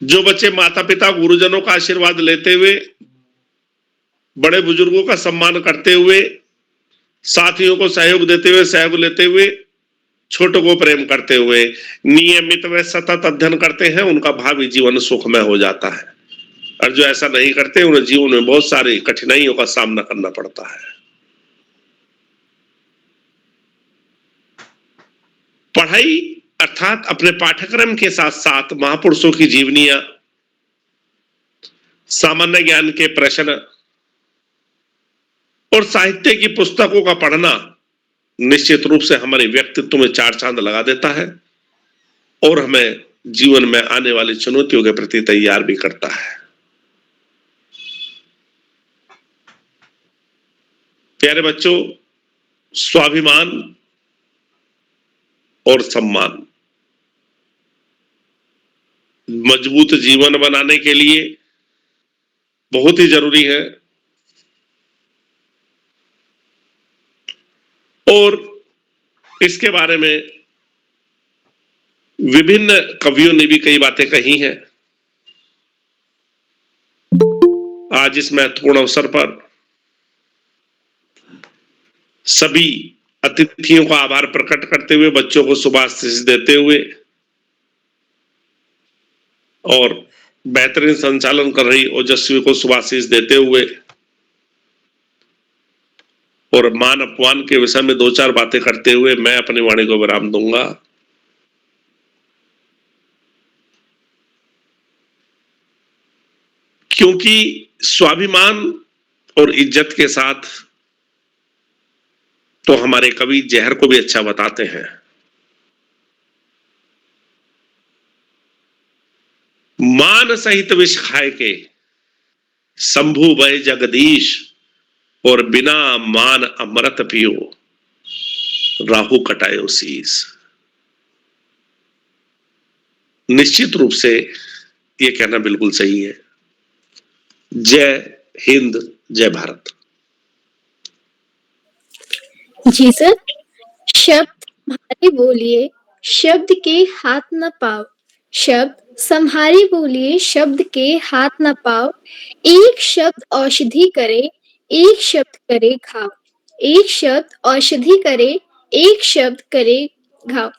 जो बच्चे माता पिता गुरुजनों का आशीर्वाद लेते हुए, बड़े बुजुर्गों का सम्मान करते हुए, साथियों को सहयोग देते हुए, सहयोग लेते हुए, छोटों को प्रेम करते हुए नियमित व सतत अध्ययन करते हैं, उनका भावी जीवन सुखमय हो जाता है। और जो ऐसा नहीं करते, उन्हें जीवन में बहुत सारी कठिनाइयों का सामना करना पड़ता है। पढ़ाई अर्थात अपने पाठ्यक्रम के साथ साथ महापुरुषों की जीवनियां, सामान्य ज्ञान के प्रश्न और साहित्य की पुस्तकों का पढ़ना निश्चित रूप से हमारे व्यक्तित्व में चार चांद लगा देता है और हमें जीवन में आने वाली चुनौतियों के प्रति तैयार भी करता है। प्यारे बच्चों, स्वाभिमान और सम्मान मजबूत जीवन बनाने के लिए बहुत ही जरूरी है। और इसके बारे में विभिन्न कवियों ने भी कई बातें कही हैं। आज इस महत्वपूर्ण अवसर पर सभी अतिथियों का आभार प्रकट करते हुए, बच्चों को शुभाशीष देते हुए और बेहतरीन संचालन कर रही ओजस्वी को शुभाशीष देते हुए और मान अपमान के विषय में दो चार बातें करते हुए मैं अपनी वाणी को विराम दूंगा। क्योंकि स्वाभिमान और इज्जत के साथ तो हमारे कवि जहर को भी अच्छा बताते हैं। मान सहित विष खाए के शंभु भय जगदीश, और बिना मान अमृत पियो राहु कटायो शीस। निश्चित रूप से ये कहना बिल्कुल सही है। जय हिंद, जय भारत। जी सर। शब्द संहारे बोलिए, शब्द के हाथ न पाओ। शब्द संहारे बोलिए, शब्द के हाथ न पाओ। एक शब्द औषधि करे, एक शब्द करे घाव। एक शब्द औषधि करे, एक शब्द करे घाव।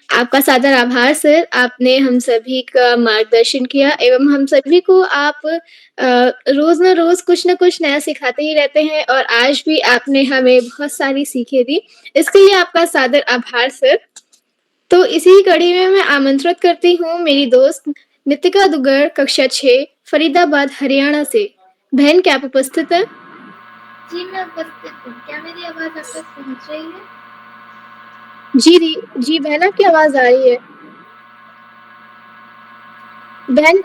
आपका सादर आभार सर, आपने हम सभी का मार्गदर्शन किया एवं हम सभी को आप रोज न रोज कुछ न कुछ नया सिखाते ही रहते हैं और आज भी आपने हमें बहुत सारी सीखें दी। इसके लिए आपका सादर आभार सर। तो इसी कड़ी में मैं आमंत्रित करती हूँ मेरी दोस्त नितिका दुगर, कक्षा 6, फरीदाबाद, हरियाणा से। बहन, क्या आप उपस्थित है? जी मैं उपस्थित हूँ। क्या मेरी आवाज आप तक पहुँच रही है? जी बहन, आपकी आवाज आ रही है। बहन,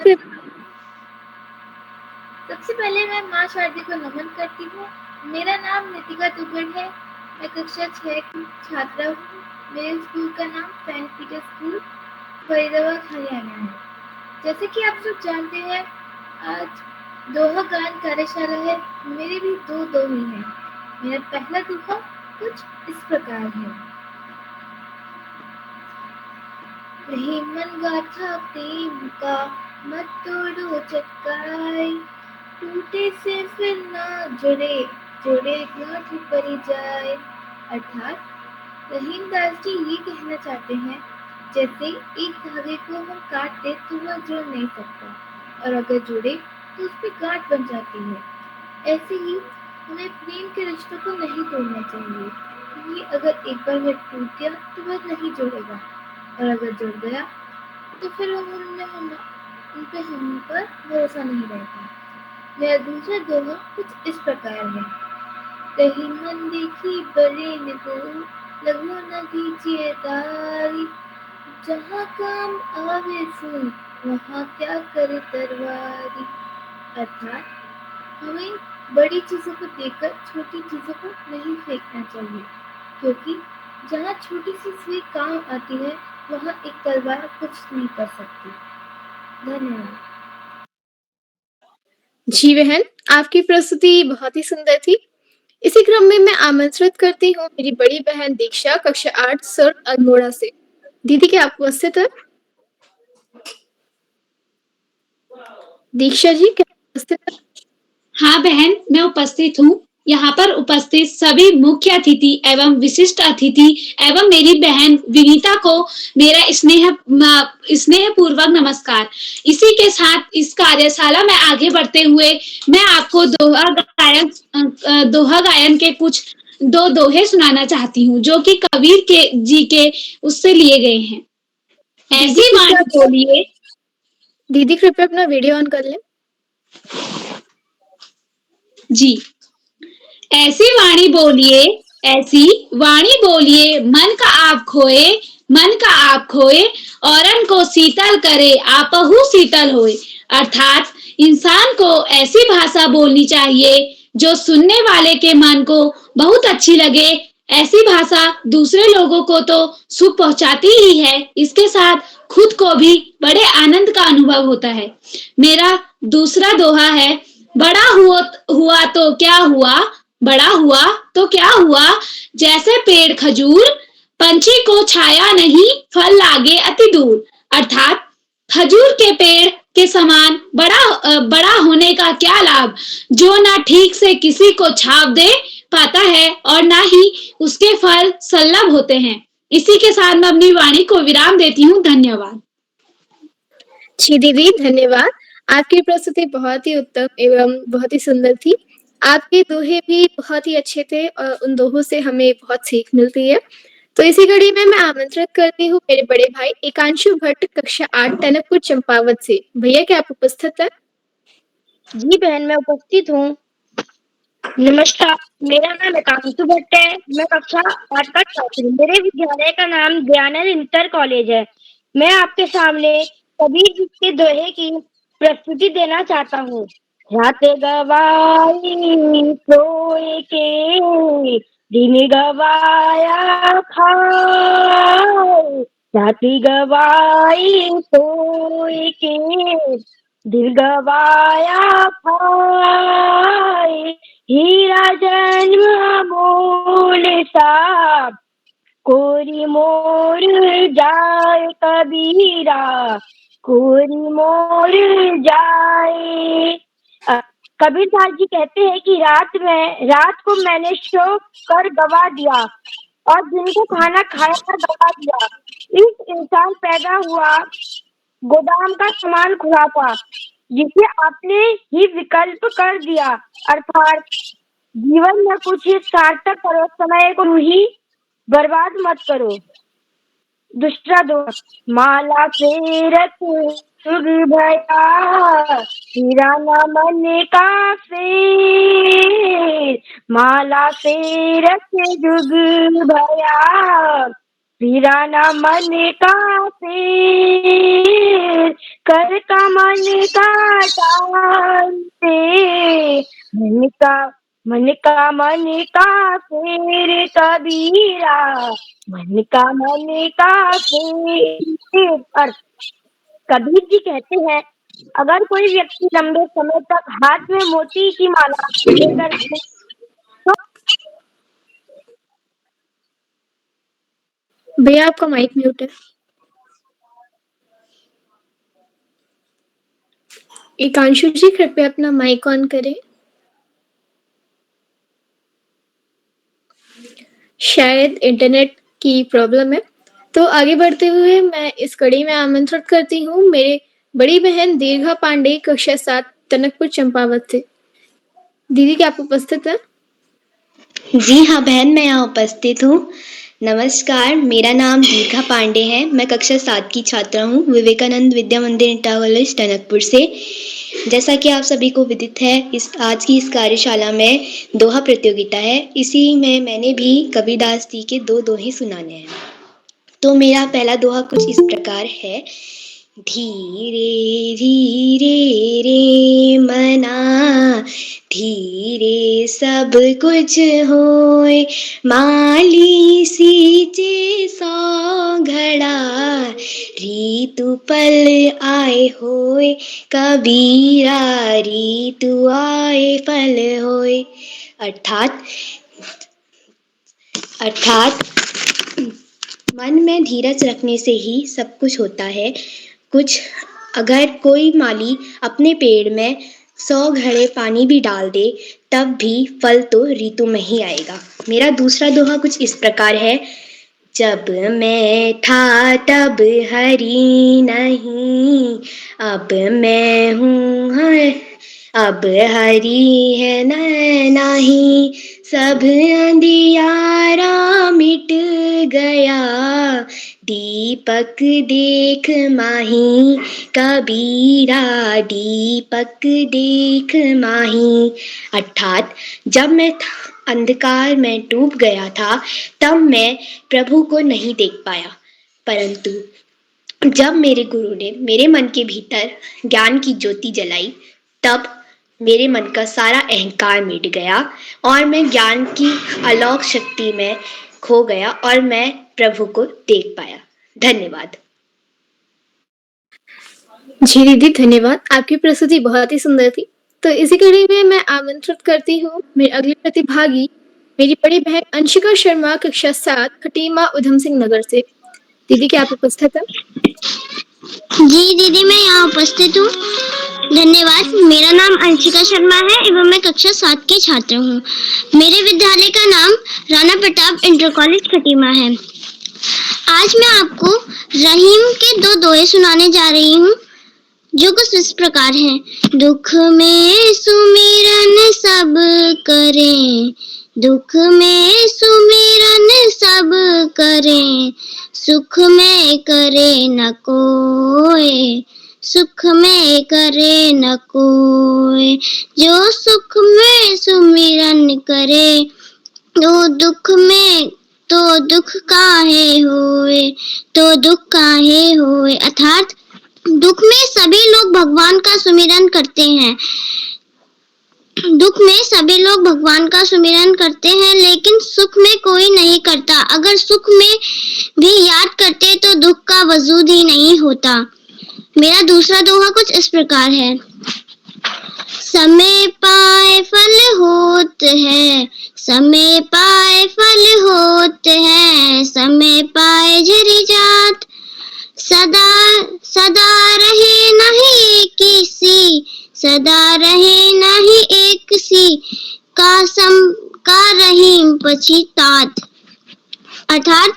सबसे पहले मैं माँ शारदी को नमन करती हूँ। मेरा नाम नितिका दुगर है। मैं कक्षा 6 की छात्रा हूँ। मेरे स्कूल का नाम saint Peter school, Faridabad, Haryana है। जैसे कि आप सब जानते हैं, आज दोहा गान कार्यशाला है। मेरे भी दो दोहे हैं। मेरा पहला दोहा कुछ इस प्रकार है। रही मन गाथा प्रेम का, मत तोड़ो चटकाई। टूटे से फिर ना जुड़े, जुड़े गांठ पड़ जाए। अर्थात रहीमदास जी ये कहना चाहते हैं, जैसे एक धागे को हम काट दे तो वह जुड़ नहीं सकता, और अगर जुड़े तो उस पर गांठ बन जाती है। ऐसे ही हमें प्रेम के रिश्तों को नहीं तोड़ना चाहिए, क्योंकि अगर एक बार वह टूट गया तो वह नहीं जुड़ेगा, और अगर जुड़ गया तो फिर उन पर भरोसा नहीं रहता। मेरा दूसरा दोहा कुछ इस प्रकार है। कहीं मन देखी बड़े निगो, लगो न दीजिए दारी। जहाँ काम आवे फूल, वहाँ क्या करे तरवारी। अर्थात हमें बड़ी चीजों को देखकर छोटी चीजों को नहीं फेंकना चाहिए, क्योंकि जहाँ छोटी सी सुई काम आती है, वहाँ एक तलवार कुछ नहीं कर सकती। धन्यवाद। जी बहन, आपकी प्रस्तुति बहुत ही सुंदर थी। इसी क्रम में मैं आमंत्रित करती हूँ मेरी बड़ी बहन दीक्षा कक्षा 8 सर अल्मोड़ा से। दीदी क्या आप उपस्थित हैं? दीक्षा जी क्या आप उपस्थित हैं? हाँ बहन, मैं उपस्थित हूँ। यहाँ पर उपस्थित सभी मुख्य अतिथि एवं विशिष्ट अतिथि एवं मेरी बहन विनीता को मेरा स्नेह पूर्वक नमस्कार। इसी के साथ इस कार्यशाला में आगे बढ़ते हुए मैं आपको दोहा गायन के कुछ दो दोहे सुनाना चाहती हूँ, जो कि कबीर के जी के उससे लिए गए हैं। ऐसी वाणी बोलिए। दीदी कृपया अपना वीडियो ऑन कर लें। जी, ऐसी वाणी बोलिए, ऐसी वाणी बोलिए, मन का आप खोए, औरन को शीतल करे, आपहु शीतल होए। अर्थात इंसान को ऐसी भाषा बोलनी चाहिए जो सुनने वाले के मन को बहुत अच्छी लगे। ऐसी भाषा दूसरे लोगों को तो सुख पहुंचाती ही है, इसके साथ खुद को भी बड़े आनंद का अनुभव होता है। मेरा दूसरा दोहा है, बड़ा हुआ तो क्या हुआ, बड़ा हुआ तो क्या हुआ, जैसे पेड़ खजूर, पंछी को छाया नहीं, फल लागे अति दूर। अर्थात खजूर के पेड़ के समान बड़ा होने का क्या लाभ, जो ना ठीक से किसी को छाप दे पाता है और ना ही उसके फल सल्लभ होते हैं। इसी के साथ मैं अपनी वाणी को विराम देती हूँ। धन्यवाद। जी दीदी धन्यवाद। आपकी प्रस्तुति बहुत ही उत्तम एवं बहुत ही सुंदर थी। आपके दोहे भी बहुत ही अच्छे थे और उन दोहों से हमें बहुत सीख मिलती है। तो इसी कड़ी में मैं आमंत्रित करती हूँ मेरे बड़े भाई एकांशु भट्ट कक्षा 8 टनकपुर चंपावत से। भैया क्या आप उपस्थित हैं? जी बहन, मैं उपस्थित हूँ। नमस्कार, मेरा नाम एकांशु भट्ट है। मैं कक्षा 8 का छात्र हूँ। मेरे विद्यालय का नाम दयानंद इंटर कॉलेज है। मैं आपके सामने कबीर जी के दोहे की प्रस्तुति देना चाहता हूँ। रात गवाई सोए के, दिन गवाया खाए। रात गवाई सोए के, दिल गवाया खाए। हीरा जन्म मोल सा, कोरी मोर जाए कबीरा, कोरी मोर जाए। कबीर दास जी कहते हैं कि रात को मैंने शो कर गवा दिया और दिन को खाना खाया कर गवा दिया। इस इंसान पैदा हुआ, गोदाम का सामान खुला था, जिसे आपने ही विकल्प कर दिया। अर्थात जीवन में कुछ ही सार्थक करो, समय को ही बर्बाद मत करो। दूसरा दोहा, माला फेरत जुग भया, हीरा न मन का फेर। माला फेरत जुग भया, हीरा न मन का फेर। कर का मन का डालते, मन का फेर कबीरा, मन का फेर। कबीर जी कहते हैं, अगर कोई व्यक्ति लंबे समय तक हाथ में मोती की माला लेकर तो भैया आपका माइक म्यूट है। एकांशु जी कृपया अपना माइक ऑन करें। शायद इंटरनेट की प्रॉब्लम है। तो आगे बढ़ते हुए मैं इस कड़ी में आमंत्रित करती हूँ मेरे बड़ी बहन दीर्घा पांडे कक्षा 7 टनकपुर चंपावत से। दीदी क्या आप उपस्थित हैं? जी हाँ बहन, मैं यहाँ उपस्थित हूँ। नमस्कार, मेरा नाम दीर्घा पांडे है। मैं कक्षा 7 की छात्रा हूँ, विवेकानंद विद्या मंदिर इंटर कॉलेज टनकपुर से। जैसा कि आप सभी को विदित है, आज की इस कार्यशाला में दोहा प्रतियोगिता है। इसी में मैंने भी कबीरदास जी के 2 दोहे सुनाने हैं। तो मेरा पहला दोहा कुछ इस प्रकार है। धीरे धीरे रे मना, धीरे सब कुछ होए, माली सींचे सौ घड़ा, रीतु पल आए होए, कबीरा रीतु आए फल होए। अर्थात मन में धीरज रखने से ही सब कुछ होता है। अगर कोई माली अपने पेड़ में 100 घड़े पानी भी डाल दे तब भी फल तो ऋतु में ही आएगा। मेरा दूसरा दोहा कुछ इस प्रकार है। जब मैं था तब हरी नहीं, अब मैं हूँ अब हरी है नहीं, सब अंधियारा मिट गया, दीपक देख माही, कबीरा दीपक देख माही। अर्थात जब मैं अंधकार में डूब गया था तब मैं प्रभु को नहीं देख पाया, परंतु जब मेरे गुरु ने मेरे मन के भीतर ज्ञान की ज्योति जलाई तब मेरे मन का सारा अहंकार मिट गया और मैं ज्ञान की अलौकिक शक्ति में खो गया और मैं प्रभु को देख पाया। धन्यवाद। जी दीदी धन्यवाद, आपकी प्रस्तुति बहुत ही सुंदर थी। तो इसी कड़ी में मैं आमंत्रित करती हूँ मेरे अगले प्रतिभागी, मेरी बड़ी बहन अंशिका शर्मा, कक्षा 7, खटीमा, उधम सिंह नगर से। दीदी क्या आप उपस्थित हैं? जी दीदी, मैं यहाँ उपस्थित हूँ। धन्यवाद। मेरा नाम अंशिका शर्मा है एवं मैं कक्षा 7 की छात्र हूँ। मेरे विद्यालय का नाम राणा प्रताप इंटर कॉलेज खटीमा है। आज मैं आपको रहीम के 2 दोहे सुनाने जा रही हूँ जो कुछ इस प्रकार हैं। दुख में सुमिरन सब करें, दुख में सुमिरन सब करें, सुख में करे न कोई, सुख में करे न कोई। जो सुख में सुमिरन करे तो दुख काहे होए, तो दुख काहे होए। अर्थात दुख में सभी लोग भगवान का सुमिरन करते हैं, दुख में सभी लोग भगवान का सुमिरन करते हैं, लेकिन सुख में कोई नहीं करता। अगर सुख में भी याद करते तो दुख का वजूद ही नहीं होता। मेरा दूसरा दोहा कुछ इस प्रकार है। समय पाए फल होते हैं, समय पाए फल होते हैं, समय पाए झरी जात, सदा रहे नहीं किसी, सदा रहे नहीं एक सी, का रहीम पछितात। अर्थात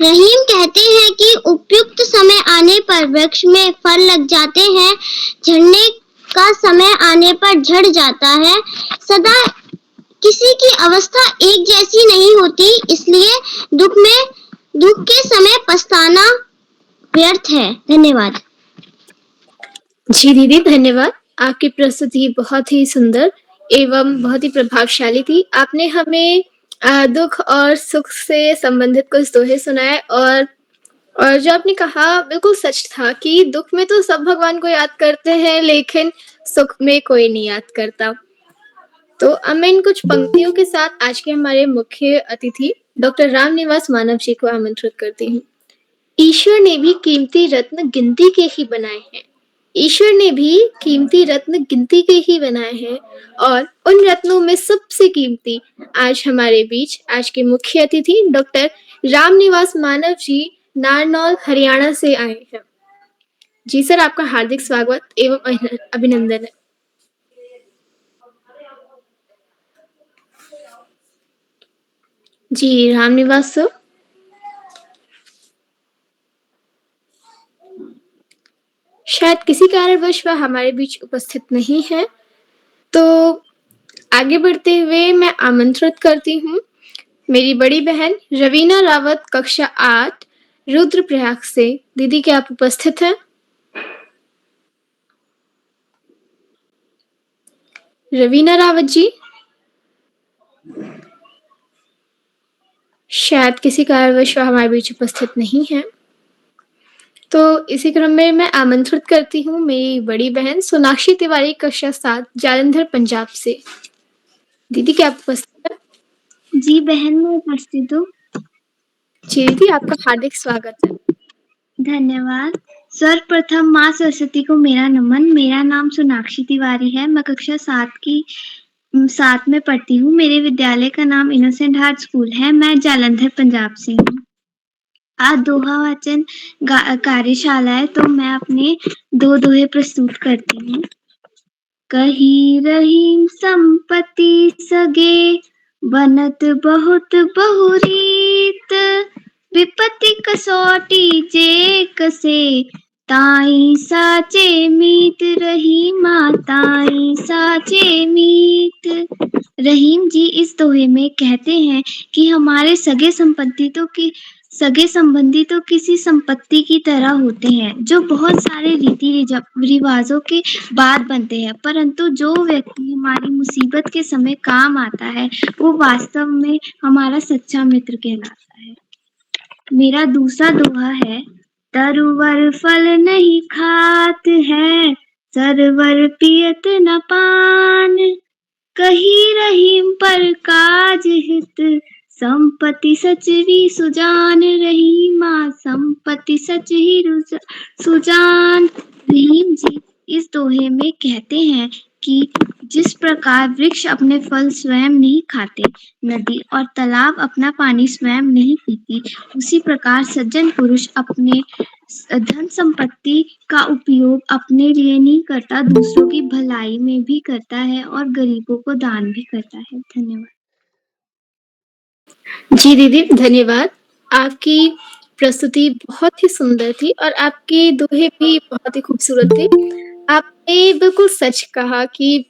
रहीम कहते हैं कि उपयुक्त समय आने पर वृक्ष में फल लग जाते हैं, झड़ने का समय आने पर झड़ जाता है। सदा किसी की अवस्था एक जैसी नहीं होती, इसलिए दुख के समय पछताना व्यर्थ है। धन्यवाद। जी दीदी धन्यवाद, आपकी प्रस्तुति बहुत ही सुंदर एवं बहुत ही प्रभावशाली थी। आपने हमें दुख और सुख से संबंधित कुछ दोहे सुनाए और जो आपने कहा बिल्कुल सच था कि दुख में तो सब भगवान को याद करते हैं लेकिन सुख में कोई नहीं याद करता। तो अब मैं इन कुछ पंक्तियों के साथ आज के हमारे मुख्य अतिथि डॉक्टर रामनिवास मानव जी को आमंत्रित करती हूँ। ईश्वर ने भी कीमती रत्न गिनती के ही बनाए हैं, ईश्वर ने भी कीमती रत्न गिनती के ही बनाए हैं और उन रत्नों में सबसे कीमती आज हमारे बीच आज के मुख्य अतिथि डॉक्टर रामनिवास मानव जी नारनौल हरियाणा से आए हैं। जी सर, आपका हार्दिक स्वागत एवं अभिनंदन है। जी रामनिवास सर, शायद किसी कारणवश वह हमारे बीच उपस्थित नहीं है, तो आगे बढ़ते हुए मैं आमंत्रित करती हूँ मेरी बड़ी बहन रवीना रावत, कक्षा 8, रुद्रप्रयाग से। दीदी क्या आप उपस्थित हैं? रवीना रावत जी, शायद किसी कारणवश वह हमारे बीच उपस्थित नहीं है, तो इसी क्रम में मैं आमंत्रित करती हूँ मेरी बड़ी बहन सोनाक्षी तिवारी, कक्षा 7, जालंधर, पंजाब से। दीदी क्या आप उपस्थित हैं? जी बहन, मैं उपस्थित हूँ। जी दीदी, आपका हार्दिक स्वागत है। धन्यवाद। सर्वप्रथम माँ सरस्वती को मेरा नमन। मेरा नाम सोनाक्षी तिवारी है। मैं कक्षा 7 में पढ़ती हूँ। मेरे विद्यालय का नाम इनोसेंट हार्ट स्कूल है। मैं जालंधर पंजाब से हूँ। आज दोहा वाचन कार्यशाला है, तो मैं अपने 2 दोहे प्रस्तुत करती हूँ। कही रहीम संपत्ति सगे, बनत बहुत बहुरीत। विपत्ति कसौटी जे कसे, ताई साचे मीत। रहीमा ताई साचे मीत। रहीम जी इस दोहे में कहते हैं कि हमारे सगे संबंधी तो किसी संपत्ति की तरह होते हैं, जो बहुत सारे रीति रिवाजों के बाद बनते हैं, परंतु जो व्यक्ति हमारी मुसीबत के समय काम आता है, वो वास्तव में हमारा सच्चा मित्र कहलाता है। मेरा दूसरा दोहा है, तरुवर फल नहीं खात है, सरवर पियत न पान। कही रहीम पर काज हित, संपत्ति सचरी सुजान। रहीमा संपत्ति सचरी सुजान। रहीम जी इस दोहे में कहते हैं कि जिस प्रकार वृक्ष अपने फल स्वयं नहीं खाते, नदी और तालाब अपना पानी स्वयं नहीं पीती, उसी प्रकार सज्जन पुरुष अपने धन संपत्ति का उपयोग अपने लिए नहीं करता, दूसरों की भलाई में भी करता है और गरीबों को दान भी करता है। धन्यवाद। जी दीदी, धन्यवाद। आपकी प्रस्तुति बहुत ही सुंदर थी और आपके दोहे भी बहुत ही खूबसूरत थे। आपने बिल्कुल सच कहा कि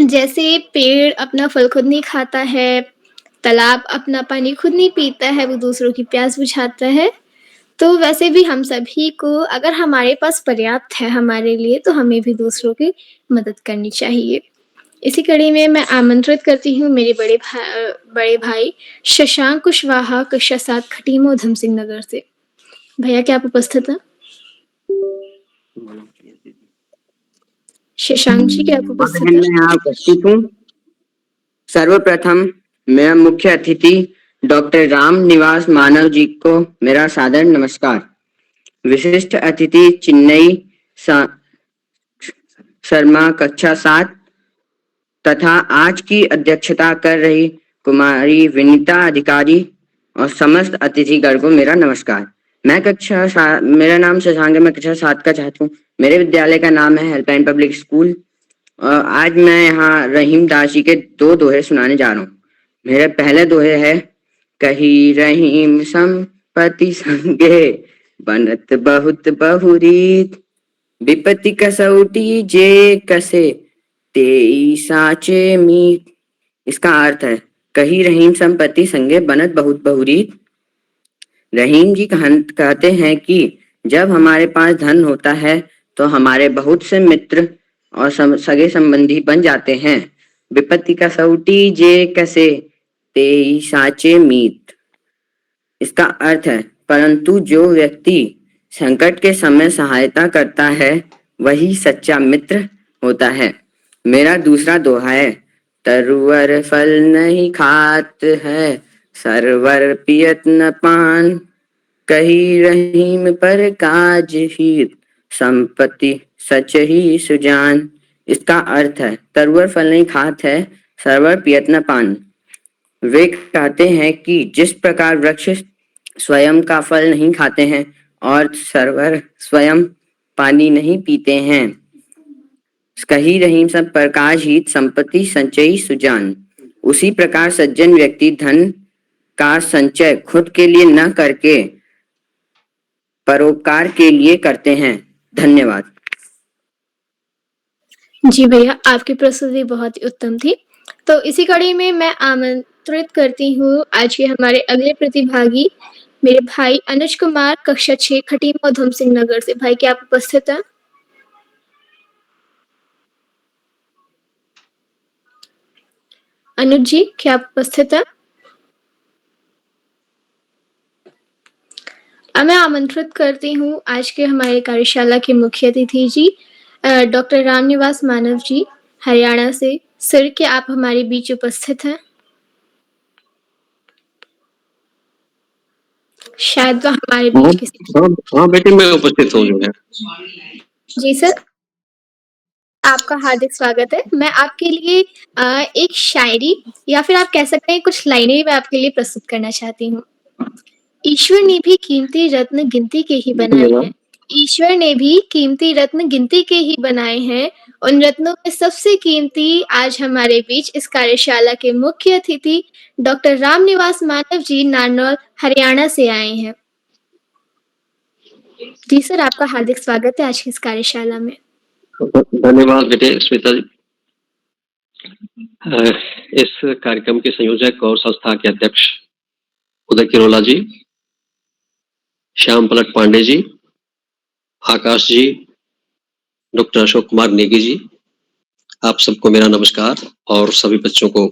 जैसे पेड़ अपना फल खुद नहीं खाता है, तालाब अपना पानी खुद नहीं पीता है, वो दूसरों की प्यास बुझाता है, तो वैसे भी हम सभी को अगर हमारे पास पर्याप्त है हमारे लिए, तो हमें भी दूसरों की मदद करनी चाहिए। इसी कड़ी में मैं आमंत्रित करती हूँ मेरे बड़े भाई शशांक कुशवाहा, कक्षा 7 खटीमा उधम सिंह नगर से। भैया क्या आप उपस्थित हैं? शशांक जी क्या आप उपस्थित मैं हैं? यहाँ उपस्थित हूँ। सर्वप्रथम मेरा मुख्य अतिथि डॉक्टर राम निवास मानव जी को मेरा सादर नमस्कार। विशिष्ट अतिथि चिन्नई शर्मा कक्षा 7 तथा आज की अध्यक्षता कर रही कुमारी विनीता अधिकारी और समस्त अतिथिगण को मेरा नमस्कार। मेरा नाम शशांक है, मैं कक्षा 7 का छात्र हूँ। मेरे विद्यालय का नाम है हेल्पलाइन पब्लिक स्कूल। आज मैं यहाँ रहीम दास जी के 2 दोहे सुनाने जा रहा हूँ। मेरे पहले दोहे है, कही रहीम संपत्ति संगे, बनत बहुत बहुरीत। विपत्ति कसौटी जे कसे, तेई साचे मीत। इसका अर्थ है, कही रहीम संपत्ति संगे, बनत बहुत बहुरीत। रहीम जी कहते हैं कि जब हमारे पास धन होता है तो हमारे बहुत से मित्र और सगे संबंधी बन जाते हैं। विपत्ति कसौटी जे कसे, तेई साचे मीत। इसका अर्थ है, परंतु जो व्यक्ति संकट के समय सहायता करता है वही सच्चा मित्र होता है। मेरा दूसरा दोहा है, तरुवर फल नहीं खात है, सरवर पियत न पान। कही रहीम पर काज हित, संपत्ति सच ही सुजान। इसका अर्थ है, तरुवर फल नहीं खात है, सरवर पियत न पान। वे कहते हैं कि जिस प्रकार वृक्ष स्वयं का फल नहीं खाते हैं और सरवर स्वयं पानी नहीं पीते हैं, कही रहीम सब प्रकाश हित, संपत्ति संचयी सुजान। उसी प्रकार सज्जन व्यक्ति धन का संचय खुद के लिए न करके परोपकार के लिए करते हैं। धन्यवाद। जी भैया, आपकी प्रस्तुति बहुत ही उत्तम थी। तो इसी कड़ी में मैं आमंत्रित करती हूँ आज के हमारे अगले प्रतिभागी मेरे भाई अनुज कुमार, कक्षा 6 खटीमा उधम सिंह नगर से। भाई क्या आप उपस्थित हैं? अनुज जी क्या आप उपस्थित हैं? अब मैं आमंत्रित करती हूँ आज के हमारे कार्यशाला के मुख्य अतिथि जी डॉक्टर रामनिवास मानव जी, हरियाणा से। सर, क्या आप हमारे बीच उपस्थित हैं? शायद वह हमारे बीच किसी हाँ बेटी, मैं उपस्थित हूँ जो है। जी सर, आपका हार्दिक स्वागत है। मैं आपके लिए एक शायरी या फिर आप कह सकते हैं कुछ लाइनें मैं आपके लिए प्रस्तुत करना चाहती हूँ। ईश्वर ने भी कीमती रत्न गिनती के ही बनाए हैं। ईश्वर ने भी कीमती रत्न गिनती के ही बनाए हैं। उन रत्नों में सबसे कीमती आज हमारे बीच इस कार्यशाला के मुख्य अतिथि डॉक्टर रामनिवास मानव जी नारनौल हरियाणा से आए हैं। जी सर, आपका हार्दिक स्वागत है आज की इस कार्यशाला में। धन्यवाद बेटे स्मिता जी। इस कार्यक्रम के संयोजक और संस्था के अध्यक्ष उदय किरोला जी, श्याम पलट पांडे जी, आकाश जी, डॉक्टर अशोक कुमार नेगी जी, आप सबको मेरा नमस्कार और सभी बच्चों को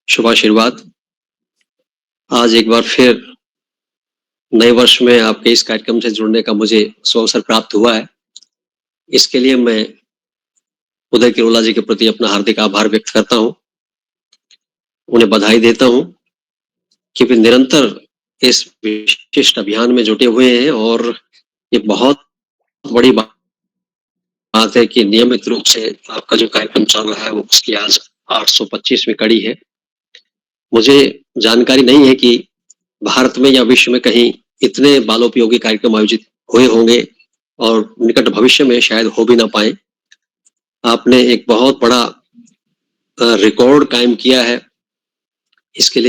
शुभाशीर्वाद। आज एक बार फिर नए वर्ष में आपके इस कार्यक्रम से जुड़ने का मुझे सुअवसर प्राप्त हुआ है। इसके लिए मैं उदय किरोला जी के प्रति अपना हार्दिक आभार व्यक्त करता हूं, उन्हें बधाई देता हूं कि वे निरंतर इस विशिष्ट अभियान में जुटे हुए हैं और ये बहुत बड़ी बात है कि नियमित रूप से आपका जो कार्यक्रम चल रहा है वो उसकी आज 825वीं कड़ी है। मुझे जानकारी नहीं है कि भारत में या विश्व में कहीं इतने बालोपयोगी कार्यक्रम आयोजित हुए होंगे और निकट भविष्य में शायद हो भी ना पाए। आपने एक बहुत बड़ा रिकॉर्ड कायम किया है। इसके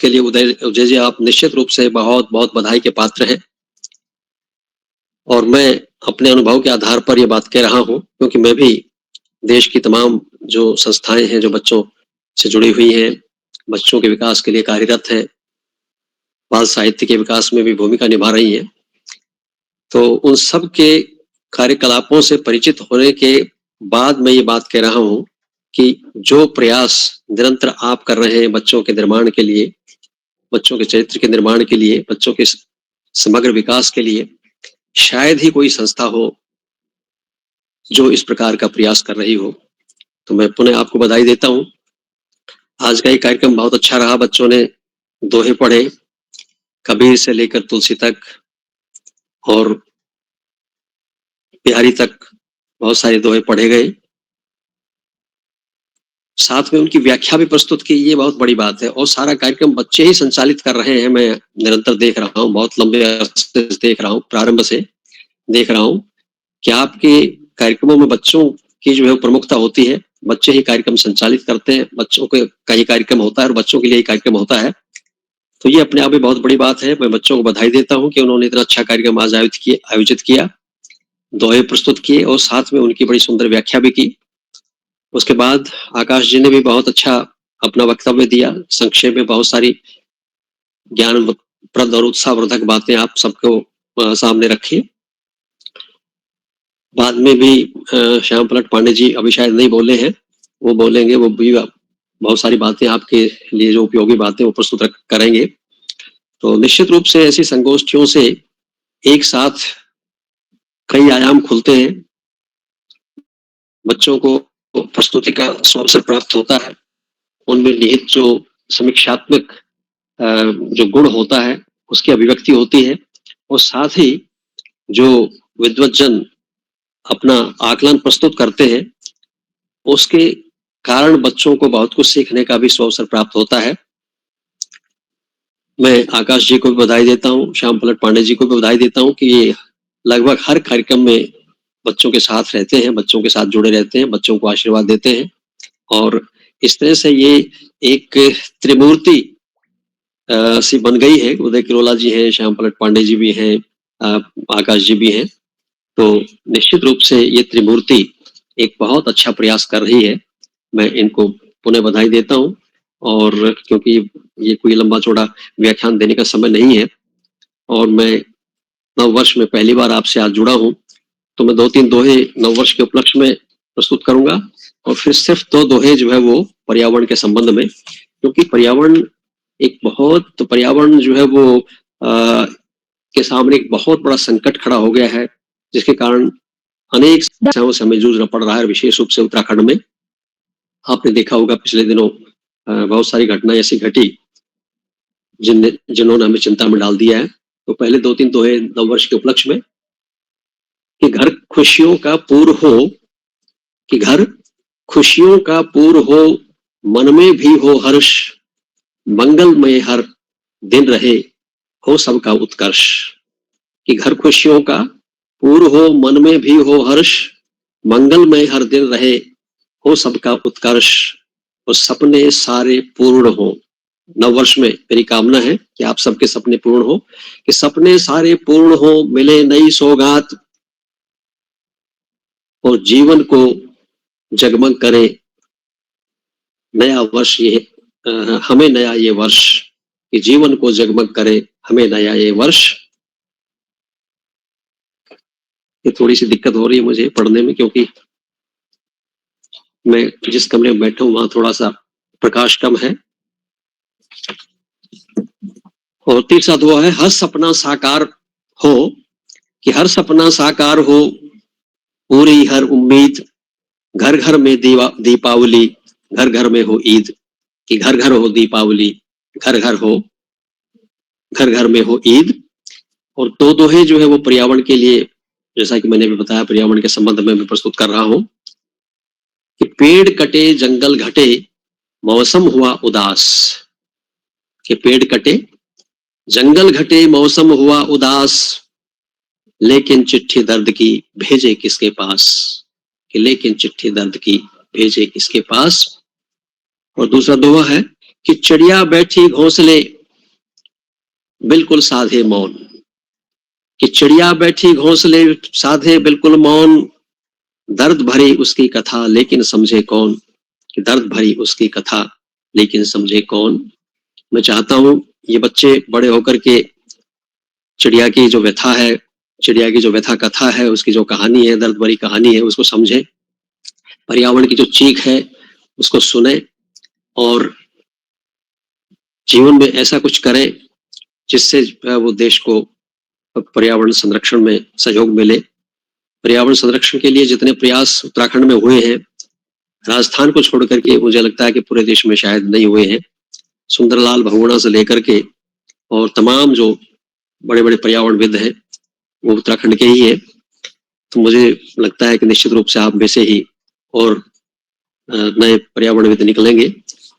लिए उदय जी आप निश्चित रूप से बहुत बहुत बधाई के पात्र हैं। और मैं अपने अनुभव के आधार पर ये बात कह रहा हूं क्योंकि मैं भी देश की तमाम जो संस्थाएं हैं जो बच्चों से जुड़ी हुई हैं, बच्चों के विकास के लिए कार्यरत है, बाल साहित्य के विकास में भी भूमिका निभा रही हैं, तो उन सब के कार्यकलापों से परिचित होने के बाद मैं ये बात कह रहा हूं कि जो प्रयास निरंतर आप कर रहे हैं बच्चों के निर्माण के लिए, बच्चों के चरित्र के निर्माण के लिए, बच्चों के समग्र विकास के लिए, शायद ही कोई संस्था हो जो इस प्रकार का प्रयास कर रही हो। तो मैं पुनः आपको बधाई देता हूं। आज का ये कार्यक्रम बहुत अच्छा रहा। बच्चों ने दोहे पढ़े, कबीर से लेकर तुलसी तक और बिहारी तक बहुत सारे दोहे पढ़े गए। साथ में उनकी व्याख्या भी प्रस्तुत की, ये बहुत बड़ी बात है। और सारा कार्यक्रम बच्चे ही संचालित कर रहे हैं। मैं निरंतर देख रहा हूँ, बहुत लंबे अरसे से देख रहा हूँ, प्रारंभ से देख रहा हूँ कि आपके कार्यक्रमों में बच्चों की जो है प्रमुखता होती है। बच्चे ही कार्यक्रम संचालित करते हैं, बच्चों के का ही कार्यक्रम होता है और बच्चों के लिए ही कार्यक्रम होता है। तो ये अपने आप में बहुत बड़ी बात है। मैं बच्चों को बधाई देता हूँ कि उन्होंने इतना अच्छा कार्यक्रम आज आयोजित किया, दोहे प्रस्तुत किए और साथ में उनकी बड़ी सुंदर व्याख्या भी की। उसके बाद आकाश जी ने भी बहुत अच्छा अपना वक्तव्य दिया। संक्षेप में बहुत सारी ज्ञानप्रद और उत्साहवर्धक बातें आप सबको सामने रखी। बाद में भी श्याम पलट पांडे जी अभी शायद नहीं बोले हैं, वो बोलेंगे, वो भी बहुत सारी बातें आपके लिए जो उपयोगी बातें वो प्रस्तुत करेंगे। तो निश्चित रूप से ऐसी संगोष्ठियों से एक साथ कई आयाम खुलते हैं, बच्चों को प्रस्तुति का अवसर प्राप्त होता है, उनमें निहित जो समीक्षात्मक जो गुण होता है उसकी अभिव्यक्ति होती है और साथ ही जो विद्वज्जन अपना आकलन प्रस्तुत करते हैं उसके कारण बच्चों को बहुत कुछ सीखने का भी अवसर प्राप्त होता है। मैं आकाश जी को भी बधाई देता हूँ, श्याम पलट पांडे जी को भी बधाई देता हूँ कि ये लगभग हर कार्यक्रम में बच्चों के साथ रहते हैं, बच्चों के साथ जुड़े रहते हैं, बच्चों को आशीर्वाद देते हैं और इस तरह से ये एक त्रिमूर्ति सी बन गई है। उदय किरोला जी हैं, श्याम पलट पांडे जी भी हैं, आकाश जी भी हैं। तो निश्चित रूप से ये त्रिमूर्ति एक बहुत अच्छा प्रयास कर रही है। मैं इनको पुनः बधाई देता हूँ और क्योंकि ये कोई लंबा चौड़ा व्याख्यान देने का समय नहीं है और मैं नव वर्ष में पहली बार आपसे आज जुड़ा हूँ, तो मैं 2-3 दोहे नव वर्ष के उपलक्ष्य में प्रस्तुत करूंगा और फिर सिर्फ 2 दोहे जो है वो पर्यावरण के संबंध में, क्योंकि पर्यावरण जो है वो के सामने एक बहुत बड़ा संकट खड़ा हो गया है, जिसके कारण अनेक समस्याओं से हमें जूझना पड़ रहा है, विशेष रूप से उत्तराखंड में। आपने देखा होगा पिछले दिनों बहुत सारी घटनाएं ऐसी घटी जिन्होंने हमें चिंता में डाल दिया है। तो पहले 2-3 दोहे नववर्ष के उपलक्ष्य में कि घर खुशियों का पूर हो, कि घर खुशियों का पूर हो, मन में भी हो हर्ष, मंगलमय हर दिन रहे हो सबका उत्कर्ष। कि घर खुशियों का पूर हो, मन में भी हो हर्ष, मंगलमय हर दिन रहे हो सबका उत्कर्ष, और सपने सारे पूर्ण हो। नववर्ष में मेरी कामना है कि आप सबके सपने पूर्ण हो, कि सपने सारे पूर्ण हो, मिले नई सौगात और जीवन को जगमग करे नया वर्ष। ये हमें नया ये वर्ष, कि जीवन को जगमग करे हमें नया ये वर्ष। ये थोड़ी सी दिक्कत हो रही है मुझे पढ़ने में, क्योंकि मैं जिस कमरे में बैठा हूं वहां थोड़ा सा प्रकाश कम है। और तीसरा दुआ है हर सपना साकार हो, कि हर सपना साकार हो, पूरी हर उम्मीद, घर घर में दीपावली, घर घर में हो ईद। कि घर घर हो दीपावली, घर घर में हो ईद। और 2 दोहे जो है वो पर्यावरण के लिए, जैसा कि मैंने भी बताया, पर्यावरण के संबंध में मैं प्रस्तुत कर रहा हूं। कि पेड़ कटे जंगल घटे, मौसम हुआ उदास। कि पेड़ कटे जंगल घटे, मौसम हुआ उदास, लेकिन चिट्ठी दर्द की भेजे किसके पास। कि लेकिन चिट्ठी दर्द की भेजे किसके पास। और दूसरा दोहा है कि चिड़िया बैठी घोंसले, बिल्कुल साधे मौन। कि चिड़िया बैठी घोंसले, साधे बिल्कुल मौन, दर्द भरी उसकी कथा लेकिन समझे कौन। कि दर्द भरी उसकी कथा लेकिन समझे कौन। मैं चाहता हूं ये बच्चे बड़े होकर के चिड़िया की जो व्यथा है, चिड़िया की जो व्यथा कथा है, उसकी जो कहानी है, दर्द भरी कहानी है, उसको समझे। पर्यावरण की जो चीख है उसको सुने, और जीवन में ऐसा कुछ करें जिससे वो देश को पर्यावरण संरक्षण में सहयोग मिले। पर्यावरण संरक्षण के लिए जितने प्रयास उत्तराखंड में हुए हैं, राजस्थान को छोड़ करके मुझे लगता है कि पूरे देश में शायद नहीं हुए हैं। सुंदरलाल बहुगुणा से लेकर के और तमाम जो बड़े बड़े पर्यावरणविद हैं वो उत्तराखंड के ही है। तो मुझे लगता है कि निश्चित रूप से आप में से ही और नए पर्यावरणविद निकलेंगे,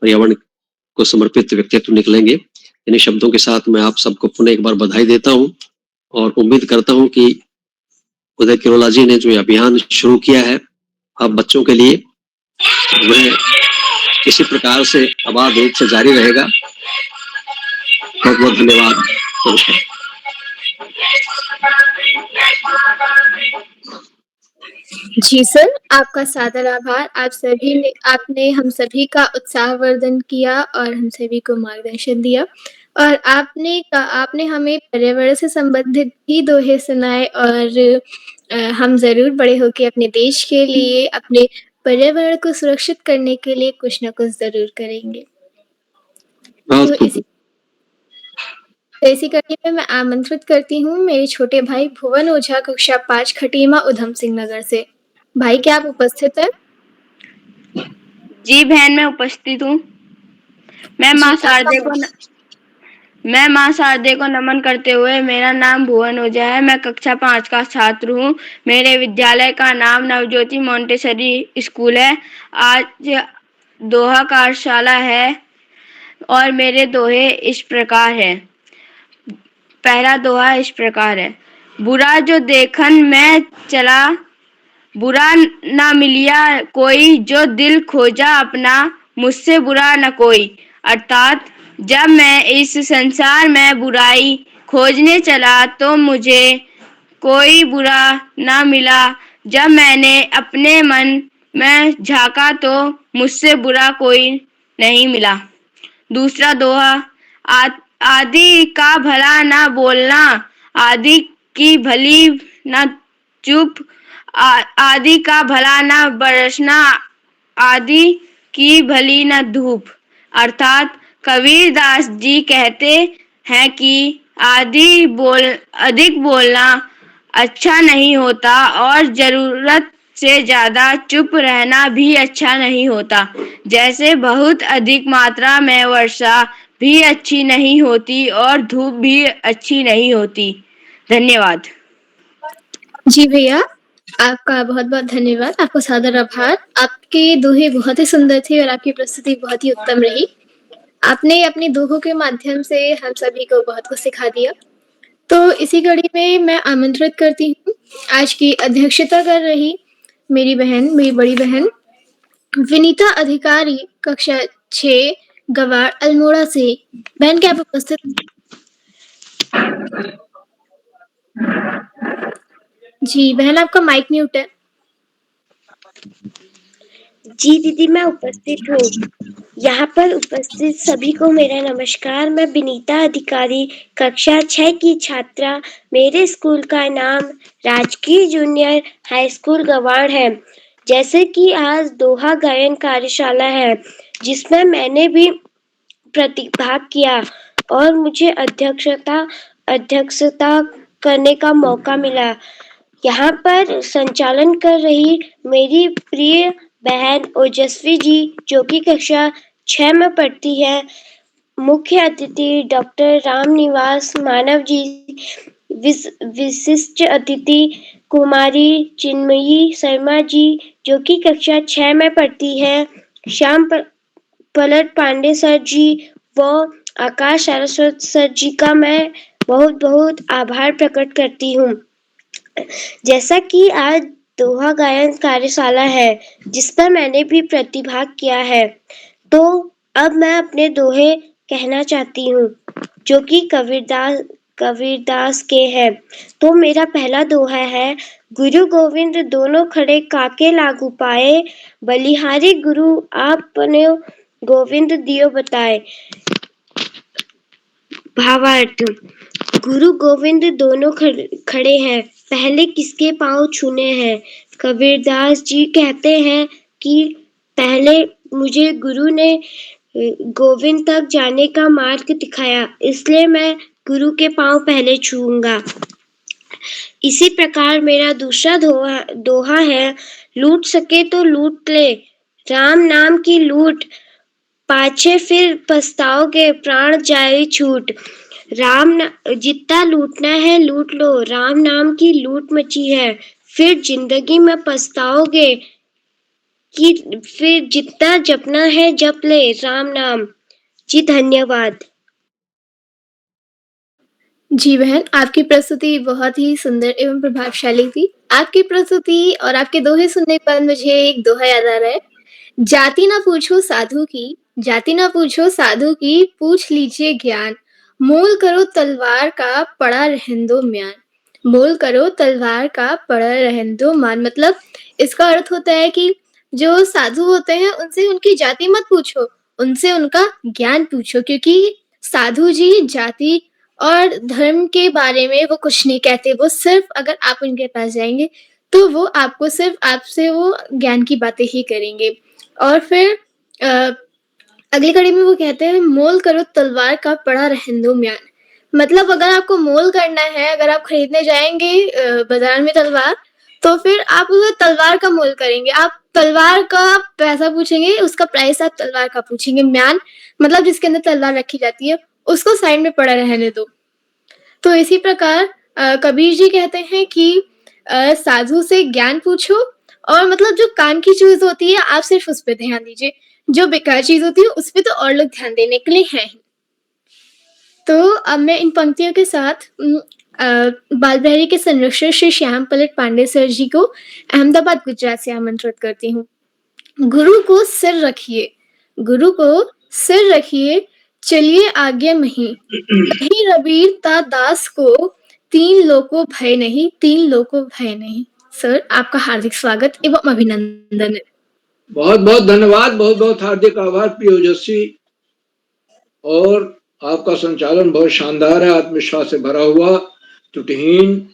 पर्यावरण को समर्पित व्यक्तित्व निकलेंगे। इन्हीं शब्दों के साथ मैं आप सबको पुनः एक बार बधाई देता हूं और उम्मीद करता हूं कि उदय किरोला जी ने जो ये अभियान शुरू किया है अब बच्चों के लिए, वह किसी प्रकार से अबाध रूप से जारी रहेगा। बहुत बहुत धन्यवाद। नमस्कार। जी सर, आपका सादर आभार। आपने हम सभी का उत्साहवर्धन किया और हम सभी को मार्गदर्शन दिया, और आपने हमें पर्यावरण से संबंधित भी दोहे सुनाए, और हम जरूर बड़े होकर अपने देश के लिए, अपने पर्यावरण को सुरक्षित करने के लिए कुछ न कुछ जरूर करेंगे। तो इसी कड़ी में मैं आमंत्रित करती हूँ मेरे छोटे भाई भुवन ओझा, कक्षा 5, खटीमा, उधम सिंह नगर से। भाई, क्या आप उपस्थित हैं? जी बहन, मैं उपस्थित हूँ। मैं माँ शारदे को नमन करते हुए, मेरा नाम भुवन ओझा है, मैं कक्षा 5 का छात्र हूँ। मेरे विद्यालय का नाम नवज्योति मोंटेसरी स्कूल है। आज दोहा कार्यशाला है और मेरे दोहे इस प्रकार है। पहला दोहा इस प्रकार है। बुरा जो देखन में चला, बुरा ना मिलिया कोई, जो दिल खोजा अपना, मुझसे बुरा न कोई। अर्थात जब मैं इस संसार में बुराई खोजने चला तो मुझे कोई बुरा ना मिला। जब मैंने अपने मन में झांका तो मुझसे बुरा कोई नहीं मिला। दूसरा दोहा, आदि का भला ना बोलना, आदि की भली ना चुप, आदि का भला ना बरसना, आदि की भली ना धूप। अर्थात कबीर दास जी कहते हैं कि अधिक बोलना अच्छा नहीं होता और जरूरत से ज्यादा चुप रहना भी अच्छा नहीं होता। जैसे बहुत अधिक मात्रा में वर्षा भी अच्छी नहीं होती और धूप भी अच्छी नहीं होती। धन्यवाद। जी भैया, आपका बहुत-बहुत धन्यवाद, आपका सादर आभार। आपके दोहे बहुत ही सुंदर थे और आपकी प्रस्तुति बहुत ही उत्तम रही। आपने अपने दोहों के माध्यम से हम सभी को बहुत कुछ सिखा दिया। तो इसी कड़ी में मैं आमंत्रित करती हूँ, आज की अध्यक्षता कर रही मेरी बहन, मेरी बड़ी बहन विनीता अधिकारी, कक्षा 6 गवाड़ अल्मोड़ा से। बहन क्या आप उपस्थित जी, बहन आपका माइक म्यूट है। जी दीदी, मैं उपस्थित हूँ। यहाँ पर उपस्थित सभी को मेरा नमस्कार। मैं विनीता अधिकारी, कक्षा 6 की छात्रा। मेरे स्कूल का नाम राजकीय जूनियर हाई स्कूल गवाड़ है। जैसे कि आज दोहा गायन कार्यशाला है, जिसमें मैंने भी प्रतिभाग किया और मुझे अध्यक्षता करने का मौका मिला। यहाँ पर संचालन कर रही मेरी प्रिय बहन ओजस्वी जी, जो कि कक्षा 6 में पढ़ती है। मुख्य अतिथि डॉक्टर रामनिवास मानव जी, विशिष्ट अतिथि कुमारी चिन्मयी शर्मा जी, जो कि कक्षा 6 में पढ़ती है। श्याम पलट पांडे सर जी व आकाश सारस्वत सर जी का मैं बहुत बहुत आभार प्रकट करती हूँ। जैसा कि आज दोहा गायन कार्यशाला है, जिस पर मैंने भी प्रतिभाग किया है, तो अब मैं अपने दोहे कहना चाहती हूँ, जो कि कबीरदास के हैं। तो मेरा पहला दोहा है, गुरु गोविंद दोनों खड़े काके लागू पाए, बलिहारी गुरु आपने गोविंद दियो बताए। भावार्थ, गुरु गोविंद दोनों खड़े हैं, पहले किसके पांव छूने हैं? कबीरदास जी कहते हैं कि पहले मुझे गुरु ने गोविंद तक जाने का मार्ग दिखाया, इसलिए मैं गुरु के पांव पहले छूऊंगा। इसी प्रकार मेरा दूसरा दोहा है, लूट सके तो लूट ले, राम नाम की लूट, पाछे फिर पछताओगे, प्राण जाए छूट। जितना लूटना है लूट लो, राम नाम की लूट मची है, फिर जिंदगी में पछताओगे कि फिर जितना जपना है जप ले राम नाम। जी धन्यवाद। जी बहन, आपकी प्रस्तुति बहुत ही सुंदर एवं प्रभावशाली थी। आपकी प्रस्तुति और आपके दोहे सुनने पर मुझे एक दोहा याद आ रहा है, जाति ना पूछो साधु की, जाति ना पूछो साधु की, पूछ लीजिए ज्ञान, मोल करो तलवार का, पड़ा रहन दो म्यान। मोल करो तलवार का, पड़ा रहन दो मान। मतलब इसका अर्थ होता है कि जो साधु होते हैं उनसे उनकी जाति मत पूछो, उनसे उनका ज्ञान पूछो, क्योंकि साधु जी जाति और धर्म के बारे में वो कुछ नहीं कहते। वो सिर्फ अगर आप उनके पास जाएंगे तो वो आपको सिर्फ आपसे वो ज्ञान की बातें ही करेंगे। और फिर अगली कड़ी में वो कहते हैं, मोल करो तलवार का, पड़ा रहन दो म्यान। मतलब अगर आपको मोल करना है, अगर आप खरीदने जाएंगे बाजार में तलवार, तो फिर आप उस तलवार का मोल करेंगे, आप तलवार का पैसा पूछेंगे, उसका प्राइस आप तलवार का पूछेंगे। म्यान मतलब जिसके अंदर तलवार रखी जाती है, उसको साइड में पड़ा रहने दो। तो इसी प्रकार कबीर जी कहते हैं कि साधु से ज्ञान पूछो, और मतलब जो काम की चीज होती है आप सिर्फ उस पर ध्यान दीजिए, जो बेकार चीज होती है उस पर तो और लोग ध्यान देने के लिए हैं। तो अब मैं इन पंक्तियों के साथ बाल बिहारी के संरक्षक श्री श्याम पलट पांडे सर जी को अहमदाबाद गुजरात से आमंत्रित करती हूँ। गुरु को सिर रखिए, गुरु को सिर रखिए, चलिए आगे मही, कहीं रबीर ता दास को, तीन लोको भय नहीं, तीन लोको भय नहीं। सर आपका हार्दिक स्वागत एवं अभिनंदन है। बहुत बहुत धन्यवाद, बहुत बहुत हार्दिक आभार प्रिय ओजस्वी। और आपका संचालन बहुत शानदार है, आत्मविश्वास से भरा हुआ, त्रुटिहीन,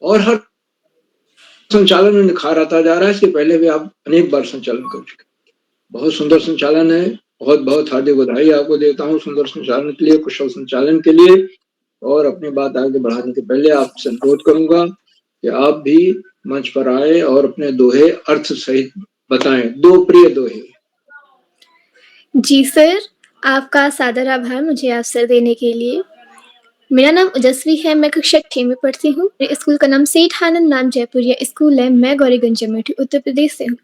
और हर संचालन में निखार आता जा रहा है। इसके पहले भी आप अनेक बार संचालन कर चुके, बहुत सुंदर संचालन है। बहुत बहुत हार्दिक बधाई आपको देता हूँ सुंदर संचालन के लिए, कुशल संचालन के लिए। और अपनी बात आगे बढ़ाने के पहले आपसे अनुरोध करूंगा कि आप भी मंच पर आए और अपने दोहे अर्थ सहित बताएं। 2 प्रिय दोहे। जी सर, आपका सादर आभार मुझे अवसर देने के लिए। मेरा नाम ओजस्वी है, मैं कक्षा 6 में पढ़ती हूँ। मेरे स्कूल का नाम सेठ आनंद राम जयपुरिया स्कूल है। मैं गौरीगंज अमेठी उत्तर प्रदेश से हूँ।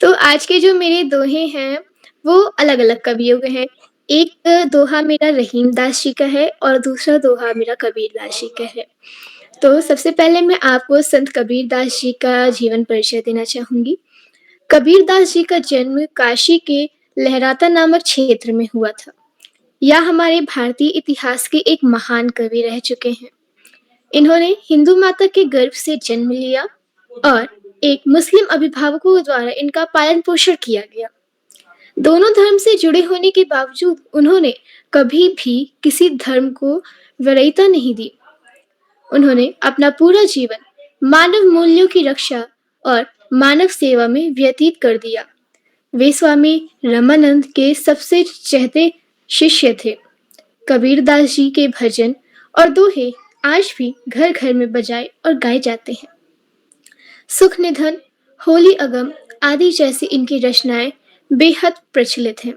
तो आज के जो मेरे दोहे हैं वो अलग-अलग कवियों के हैं। एक दोहा मेरा रहीम दास जी का है और दूसरा दोहा मेरा कबीर दास जी का है। तो सबसे पहले मैं आपको संत कबीर दास जी का जीवन परिचय देना चाहूँगी। कबीर दास जी का जन्म काशी के लहराता नामक क्षेत्र में हुआ था। यह हमारे भारतीय इतिहास के एक महान कवि रह चुके हैं। इन्होंने हिंदू माता के गर्भ से जन्म लिया और एक मुस्लिम अभिभावकों द्वारा इनका पालन पोषण किया गया। दोनों धर्म से जुड़े होने के बावजूद उन्होंने कभी भी किसी धर्म को वरीयता नहीं दी। उन्होंने अपना पूरा जीवन मानव मूल्यों की रक्षा और मानव सेवा में व्यतीत कर दिया। वे स्वामी रामानंद के सबसे चहेते शिष्य थे। कबीर दास जी के भजन और दोहे आज भी घर घर में बजाए और गाए जाते हैं। सुख निधन, होली अगम आदि जैसी इनकी रचनाएं बेहद प्रचलित हैं।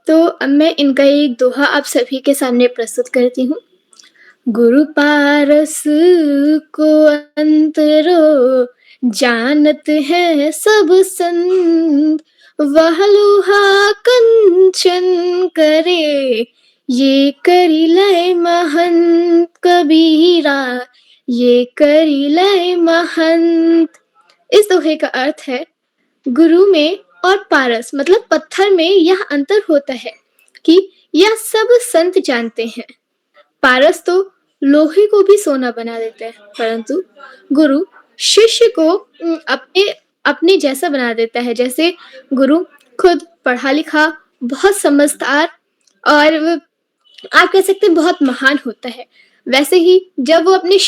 तो अब मैं इनका एक दोहा आप सभी के सामने प्रस्तुत करती हूँ। गुरु पारस को अंतरो जानत है सब संत, वह लोहा कंचन करे ये करी लय महंत। कबीरा ये करी लय महंत। इस दोहे का अर्थ है गुरु में और पारस मतलब पत्थर में यह अंतर होता है कि यह सब संत जानते हैं। पारस तो लोहे को भी सोना बना देता है, परंतु गुरु शिष्य को अपने जैसा बना देता है। जैसे गुरु खुद पढ़ा लिखा, बहुत समझदार और आप कह सकते हैं बहुत महान होता है, वैसे ही जब वो अपने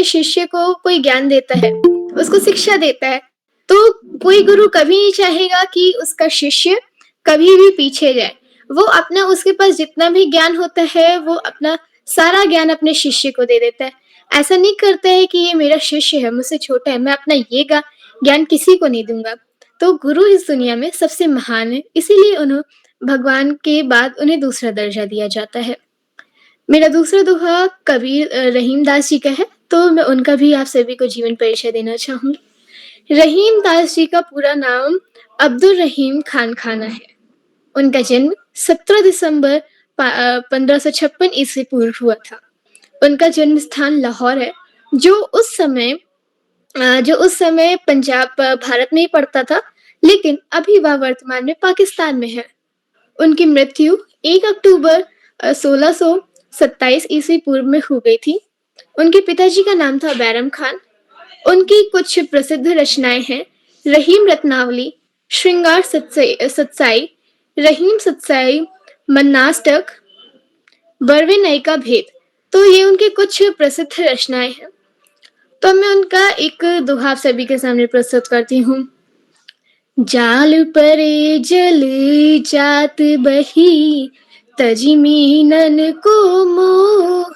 शिष्य को कोई ज्ञान देता है, उसको शिक्षा देता है, तो कोई गुरु कभी नहीं चाहेगा कि उसका शिष्य कभी भी पीछे जाए। वो अपना उसके पास जितना भी ज्ञान होता है वो अपना सारा ज्ञान अपने शिष्य को दे देता है। ऐसा नहीं करता है कि ये मेरा शिष्य है, मुझसे छोटा है, मैं अपना ये ज्ञान किसी को नहीं दूंगा। तो गुरु इस दुनिया में सबसे महान है, इसीलिए उन्हें भगवान के बाद उन्हें दूसरा दर्जा दिया जाता है। मेरा दूसरा दोहा कबीर रहीम दास जी का है, तो मैं उनका भी आप सभी को जीवन परिचय देना चाहूंगी। रहीम दास जी का पूरा नाम अब्दुल रहीम खान खाना है। उनका जन्म 17 दिसंबर 1556 ईस्वी पूर्व हुआ था। उनका जन्म स्थान लाहौर है, जो उस समय पंजाब भारत में ही पड़ता था, लेकिन अभी वह वर्तमान में पाकिस्तान में है। उनकी मृत्यु 1 अक्टूबर 1627 ईस्वी पूर्व में हो गई थी। उनके पिताजी का नाम था बैरम खान। उनकी कुछ प्रसिद्ध रचनाएं हैं रहीम रत्नावली, श्रृंगार सत्साई, रहीम सत्साई, मन्नाष्टक, बरवे नई का भेद। तो ये उनके कुछ प्रसिद्ध रचनाएं हैं। तो मैं उनका एक दोहा आप सभी के सामने प्रस्तुत करती हूँ। जाल परे जल जात बही, तजी मीनन को मोह,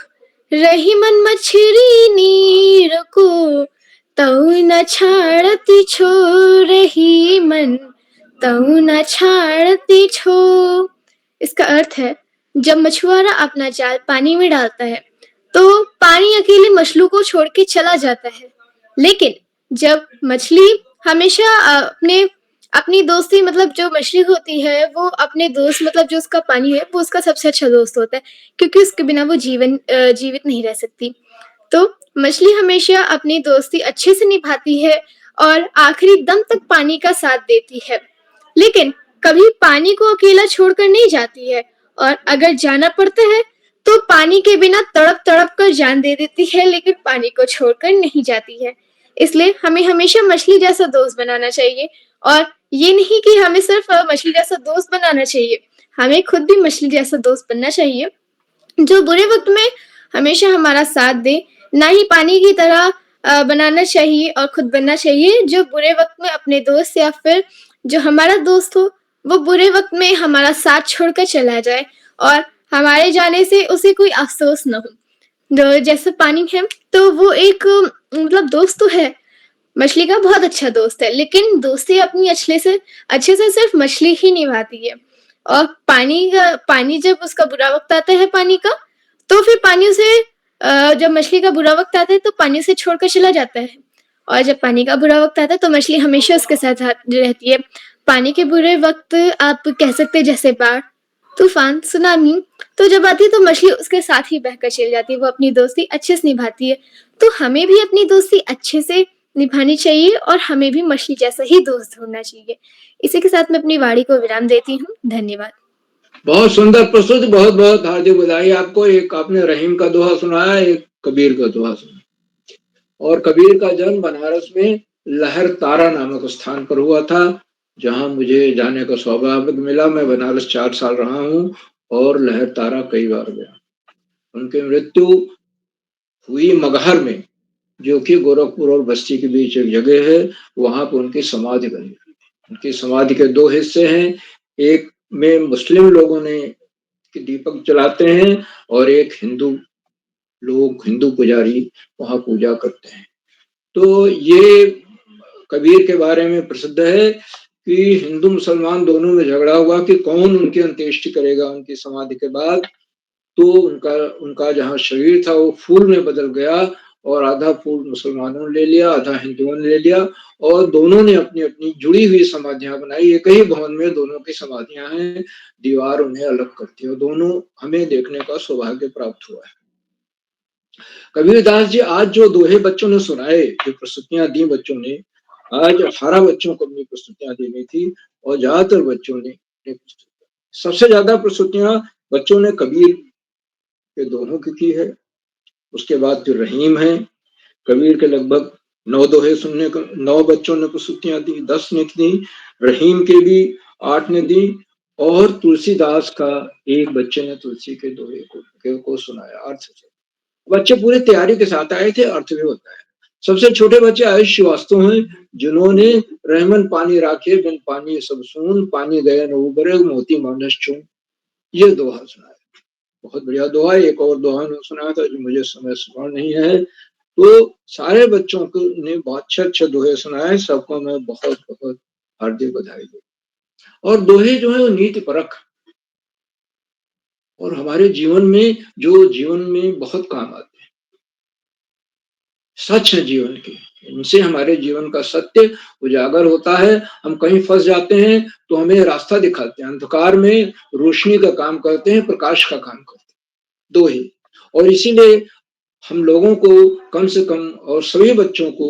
रही मन मछरी नीर को, तऊ न छाड़ती छो, रही मन तऊ न छाड़ती छो। इसका अर्थ है जब मछुआरा अपना जाल पानी में डालता है तो पानी अकेले मछलू को छोड़ के चला जाता है, लेकिन जब मछली हमेशा अपनी दोस्ती मतलब जो मछली होती है वो अपने दोस्त मतलब जो उसका पानी है वो उसका सबसे अच्छा दोस्त होता है, क्योंकि उसके बिना वो जीवित नहीं रह सकती। तो मछली हमेशा अपनी दोस्ती अच्छे से निभाती है और आखिरी दम तक पानी का साथ देती है, लेकिन कभी पानी को अकेला छोड़कर नहीं जाती है, और अगर जाना पड़ता है तो पानी के बिना तड़प तड़प कर जान दे देती है, लेकिन पानी को छोड़कर नहीं जाती है। इसलिए हमें हमेशा मछली जैसा दोस्त बनाना चाहिए, और ये नहीं कि हमें सिर्फ मछली जैसा दोस्त बनाना चाहिए, हमें खुद भी मछली जैसा दोस्त बनना चाहिए जो बुरे वक्त में हमेशा हमारा साथ दे। ना ही पानी की तरह बनाना चाहिए और खुद बनना चाहिए जो बुरे वक्त में अपने दोस्त या फिर जो हमारा दोस्त हो वो बुरे वक्त में हमारा साथ छोड़कर चला जाए और हमारे जाने से उसे कोई अफसोस न हो। जैसे पानी है तो वो एक मतलब दोस्त तो है, मछली का बहुत अच्छा दोस्त है, लेकिन दोस्ती अपनी अच्छे से सिर्फ मछली ही निभाती है। और पानी जब उसका बुरा वक़्त आता है पानी का, तो फिर पानी उसे जब मछली का बुरा वक़्त आता है तो पानी उसे छोड़कर चला जाता है। और जब पानी का बुरा वक़्त आता है तो मछली हमेशा उसके साथ रहती है। पानी के बुरे वक़्त आप कह सकते हैं जैसे बाढ़, तूफान, सुनामी, तो जब आती है तो मछली उसके साथ ही बहकर चली जाती है, वो अपनी दोस्ती अच्छे से निभाती है। तो हमें भी अपनी दोस्ती अच्छे से निभानी चाहिए और हमें भी मछली जैसा ही दोस्त ढूँढना चाहिए। इसी के साथ मैं अपनी वाणी को विराम देती हूँ। धन्यवाद। बहुत सुंदर प्रस्तुति, बहुत बहुत हार्दिक बधाई आपको। एक आपने रहीम का दोहा सुनाया, एक कबीर का दोहा सुनाया। और कबीर का जन्म बनारस में लहर तारा नामक स्थान पर हुआ था, जहां मुझे जाने का सौभाग्य मिला। मैं बनारस 4 साल रहा हूँ और लहर तारा कई बार गया। उनकी मृत्यु हुई मगहर में, जो कि गोरखपुर और बस्ती के बीच एक जगह है, वहां पर उनकी समाधि बनी। उनकी समाधि के 2 हिस्से हैं, एक में मुस्लिम लोगों ने दीपक जलाते हैं और एक हिंदू पुजारी वहां पूजा करते हैं। तो ये कबीर के बारे में प्रसिद्ध है कि हिंदू मुसलमान दोनों में झगड़ा हुआ कि कौन उनकी अंत्येष्टि करेगा उनकी समाधि के बाद। तो उनका जहाँ शरीर था वो फूल में बदल गया और आधा फूल मुसलमानों ने ले लिया, आधा हिंदुओं ने ले लिया, और दोनों ने अपनी अपनी जुड़ी हुई समाधियां बनाई। एक ही भवन में दोनों की समाधियां हैं, दीवार उन्हें अलग करती है। दोनों हमें देखने का सौभाग्य प्राप्त हुआ है। कबीरदास जी आज जो दोहे बच्चों ने सुनाए, जो प्रस्तुतियां दी बच्चों ने, आज 18 बच्चों को अपनी प्रस्तुतियां देनी थी और ज्यादातर बच्चों ने सबसे ज्यादा प्रस्तुतियां बच्चों ने कबीर के दोहों की है। उसके बाद फिर रहीम है। कबीर के लगभग 9 दोहे सुनने को 9 बच्चों ने प्रस्तुतियां दी, 10 ने दी, रहीम के भी 8 ने दी, और तुलसीदास का एक बच्चे ने तुलसी के दोहे को सुनाया अर्थ से। बच्चे पूरी तैयारी के साथ आए थे, अर्थ भी होता है। सबसे छोटे बच्चे आयुष श्रीवास्तव हैं, जिन्होंने रहमन पानी राखे बिन पानी सब सून, पानी गए न उबरे मोती मानस चून, ये दोहा सुनाया। बहुत बढ़िया दोहा। एक और दोहा ने सुनाया था जो मुझे समय स्मरण नहीं है। तो सारे बच्चों को ने बहुत अच्छे दोहे सुनाए। सबको मैं बहुत बहुत हार्दिक बधाई दूं। और दोहे जो है वो नीति परख और हमारे जीवन में बहुत काम आते हैं। सच है जीवन की, इनसे हमारे जीवन का सत्य उजागर होता है। हम कहीं फंस जाते हैं तो हमें रास्ता दिखाते हैं, अंधकार में रोशनी का काम करते हैं, प्रकाश का काम करते हैं दोहे। और इसीलिए हम लोगों को कम से कम और सभी बच्चों को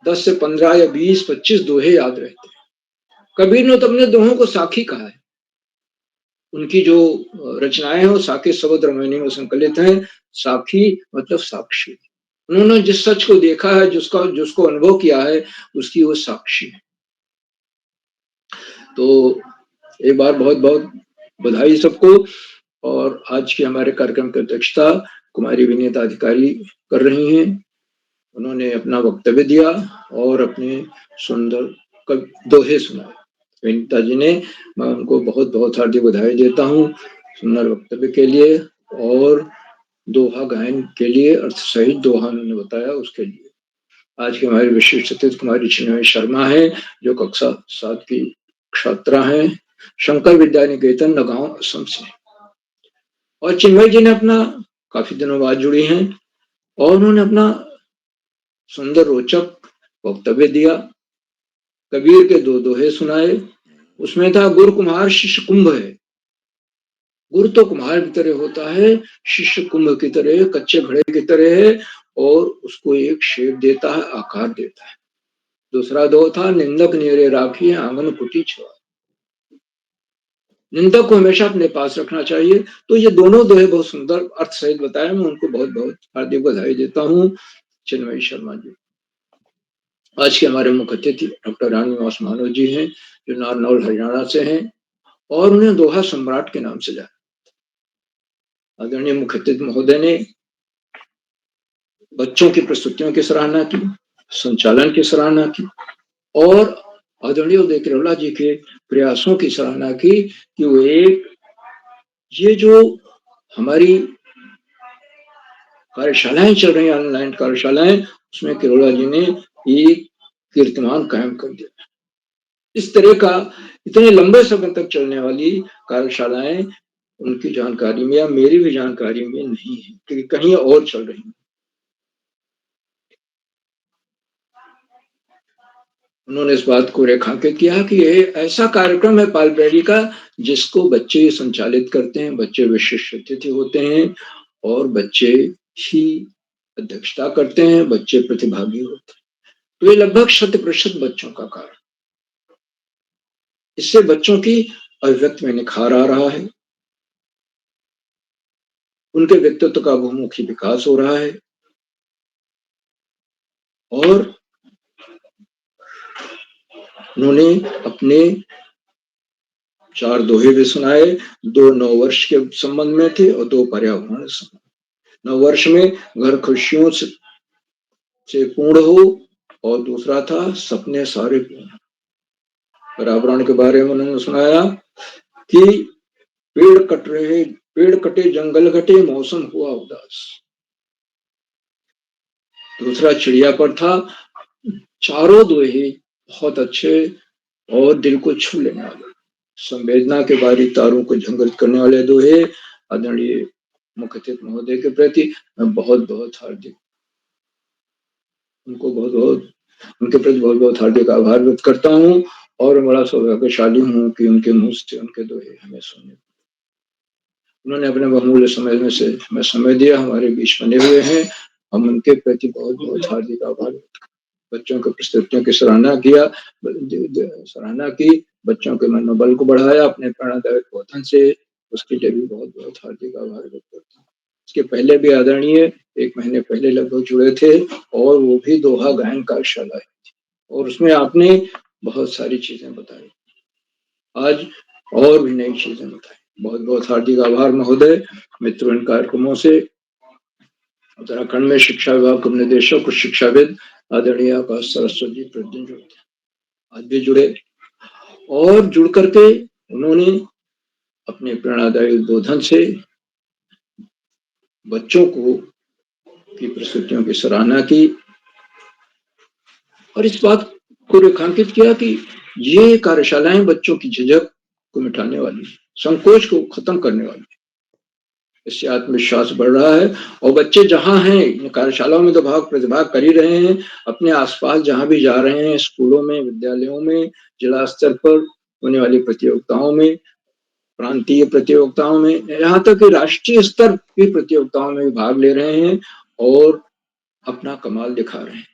10 से 15 या 20-25 दोहे याद रहते हैं। कबीर ने तो अपने दोहों को साखी कहा है। उनकी जो रचनाएं हैं वो साखी शब्द रामायणी में संकलित हैं। साखी मतलब साक्षी। उन्होंने जिस सच को देखा है, जिसको अनुभव किया है, उसकी वो साक्षी है। तो एक बार बहुत बहुत बधाई सबको। और आज के हमारे कार्यक्रम की अध्यक्षता कुमारी विनीता अधिकारी कर रही हैं। उन्होंने अपना वक्तव्य दिया और अपने सुंदर दोहे सुनाए। विनीता जी ने, मैं उनको बहुत बहुत हार्दिक बधाई देता हूँ सुंदर वक्तव्य के लिए और दोहा गायन के लिए, अर्थ सहित दोहा उन्होंने बताया उसके लिए। आज के हमारे विशिष्ट अतिथि कुमारी चिन्मयी शर्मा है, जो कक्षा 7 की छात्रा हैं, शंकर विद्या निकेतन नगांव असम से। और चिन्मयी जी ने अपना काफी दिनों बाद जुड़ी हैं और उन्होंने अपना सुंदर रोचक वक्तव्य दिया। कबीर के 2 दोहे सुनाए। उसमें था गुरु कुम्हार शिष्य कुंभ है। गुरु तो कुम्हार की तरह होता है, शिष्य कुंभ की तरह, कच्चे घड़े की तरह है और उसको एक शेप देता है, आकार देता है। दूसरा दोहा था निंदक नेरे राखी आंगन कुटी छुआ। निंदक को हमेशा अपने पास रखना चाहिए। तो ये दोनों दोहे बहुत सुंदर अर्थ सहित बताए। मैं उनको बहुत बहुत हार्दिक बधाई देता हूँ चिन्मयी शर्मा जी। आज के हमारे मुख्य अतिथि डॉक्टर रामनिवास मानव जी हैं, जो नारनौल हरियाणा से हैं और उन्हें दोहा सम्राट के नाम से जाना। आदरणीय मुख्य अतिथि महोदय ने बच्चों की प्रस्तुतियों की सराहना की, संचालन की सराहना की और आदरणीय उदय केरौला जी के प्रयासों की सराहना की कि वो ये जो हमारी कार्यशालाएं चल रही हैं, ऑनलाइन कार्यशालाएं, उसमें किरोड़ा जी ने एक कीर्तिमान कायम कर दिया। इस तरह का इतने लंबे समय तक चलने वाली कार्यशालाएं उनकी जानकारी में या मेरी भी जानकारी में नहीं है, क्योंकि कहीं और चल रही है। उन्होंने इस बात को रेखांकित किया कि यह ऐसा कार्यक्रम है पालप्रेरी का जिसको बच्चे संचालित करते हैं, बच्चे विशिष्ट अतिथि होते हैं और बच्चे ही अध्यक्षता करते हैं, बच्चे प्रतिभागी होते हैं। तो ये लगभग 100% बच्चों का कार्य। इससे बच्चों की अभिव्यक्ति में निखार आ रहा है, उनके व्यक्तित्व का बहुमुखी विकास हो रहा है और उन्होंने अपने 4 दोहे भी सुनाए। 2 नववर्ष के संबंध में थे और 2 पर्यावरण संबंध। नववर्ष में घर खुशियों से पूर्ण हो और दूसरा था सपने सारे पूर्ण। पर्यावरण के बारे में उन्होंने सुनाया कि पेड़ कटे जंगल घटे, मौसम हुआ उदास। दूसरा चिड़िया पर था। चारों दोहे बहुत अच्छे और दिल को छू लेने वाले, संवेदना के बारीक तारों को झंझट करने वाले दोहे आदरणीय मुख्य अतिथि महोदय के प्रति मैं बहुत हार्दिक उनके प्रति बहुत हार्दिक आभार व्यक्त करता हूँ और बड़ा सौभाग्यशाली हूँ कि उनके मुंह से उनके दोहे हमें सुनने। उन्होंने अपने बहुमूल्य समय में से हमें समय दिया, हमारे बीच बने हुए हैं। हम उनके प्रति बहुत हार्दिक आभार व्यक्त करते। बच्चों के प्रस्तुतियों की सराहना की, बच्चों के मनोबल को बढ़ाया अपने प्रेरणादायक बोधन से, उसके लिए भी बहुत हार्दिक आभार व्यक्त करता हूँ। इसके पहले भी आदरणीय 1 महीने पहले लगभग जुड़े थे और वो भी दोहा गायन कार्यशाला थी और उसमें आपने बहुत सारी चीजें बताई, आज और भी नई चीजें बताई। बहुत हार्दिक आभार महोदय। मित्रों, इन कार्यक्रमों से उत्तराखंड में शिक्षा विभाग के निदेशक और शिक्षाविद आदरणीय आकाश सरस्वती जी प्रतिदिन जुड़ते हैं, आज भी जुड़े और जुड़ करके उन्होंने अपने प्रेरणादायी उद्बोधन से बच्चों की प्रस्तुतियों की सराहना की और इस बात को रेखांकित किया कि ये कार्यशालाएं बच्चों की झिझक को मिटाने वाली, संकोच को खत्म करने वाली, इससे आत्मविश्वास बढ़ रहा है और बच्चे जहां हैं कार्यशालाओं में तो प्रतिभाग कर ही रहे हैं, अपने आसपास जहां भी जा रहे हैं, स्कूलों में, विद्यालयों में, जिला स्तर पर होने वाली प्रतियोगिताओं में, प्रांतीय प्रतियोगिताओं में, यहाँ तक कि राष्ट्रीय स्तर की प्रतियोगिताओं में भाग ले रहे हैं और अपना कमाल दिखा रहे हैं।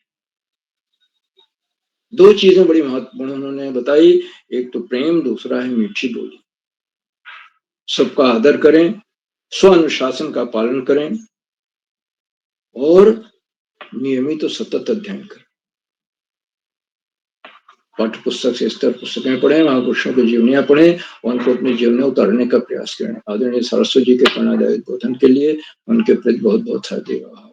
2 चीजें बड़ी महत्वपूर्ण उन्होंने बताई, एक तो प्रेम, दूसरा है मीठी बोली। सबका आदर करें, स्व अनुशासन का पालन करें और नियमित और सतत अध्ययन करें। पाठ्य पुस्तक से स्तर पुस्तकें पढ़ें, महापुरुषों की जीवनियां पढ़ें और उनको अपने जीवन में उतारने का प्रयास करें। आदरणीय सरस्वती जी के प्रेरणादायक बोधन के लिए उनके प्रति बहुत हार्दिक आभार।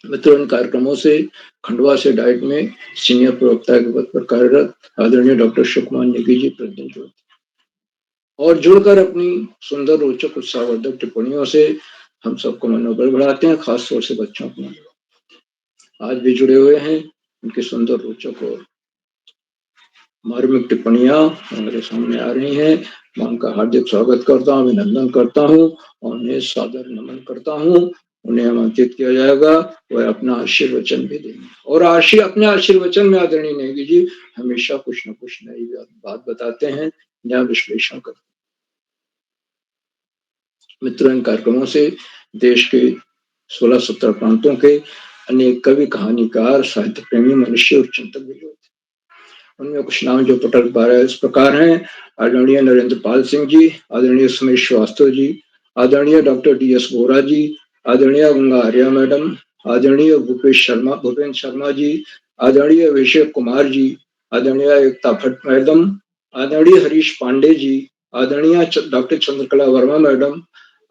मित्रों, इन कार्यक्रमों से खंडवा से डाइट में सीनियर प्रवक्ता के पद पर कार्यरत आदरणीय डॉक्टर शिवकुमार नेगी जी प्रतिदिन जुड़ते और जुड़कर अपनी सुंदर, रोचक, उत्साहवर्धक टिप्पणियों से हम सबको मनोबल बढ़ाते हैं, खासतौर से बच्चों को। आज भी जुड़े हुए हैं, उनकी सुंदर, रोचक और मार्मिक टिप्पणियां हमारे सामने आ रही हैं। मैं उनका हार्दिक स्वागत करता हूँ, अभिनंदन करता हूँ और उन्हें सादर नमन करता हूँ। उन्हें आमंत्रित किया जाएगा, वह अपना आशीर्वचन भी देंगे और अपने आशीर्वचन में आदरणीय नेगी जी हमेशा कुछ न कुछ नई बात बताते हैं, नया विश्लेषण करते हैं। मित्रों, इन कार्यक्रमों से देश के 16-17 प्रांतों के अनेक कवि, कहानीकार, साहित्य प्रेमी, मनुष्य और चिंतक भी जुड़ते हैं। उनमें कुछ नाम जो पटल पा रहे इस प्रकार हैं: आदरणीय नरेंद्र पाल सिंह जी, आदरणीय सुमेश श्रीवास्तव जी, आदरणीय डॉक्टर DS बोरा जी, आदरणीय गंगा आर्या मैडम, आदरणीय भूपेन्द्र शर्मा जी, आदरणीय अभिषेक कुमार जी, आदरणीय एकता भट्ट मैडम, आदरणीय हरीश पांडे जी, आदरणीय डॉक्टर चंद्रकला वर्मा मैडम,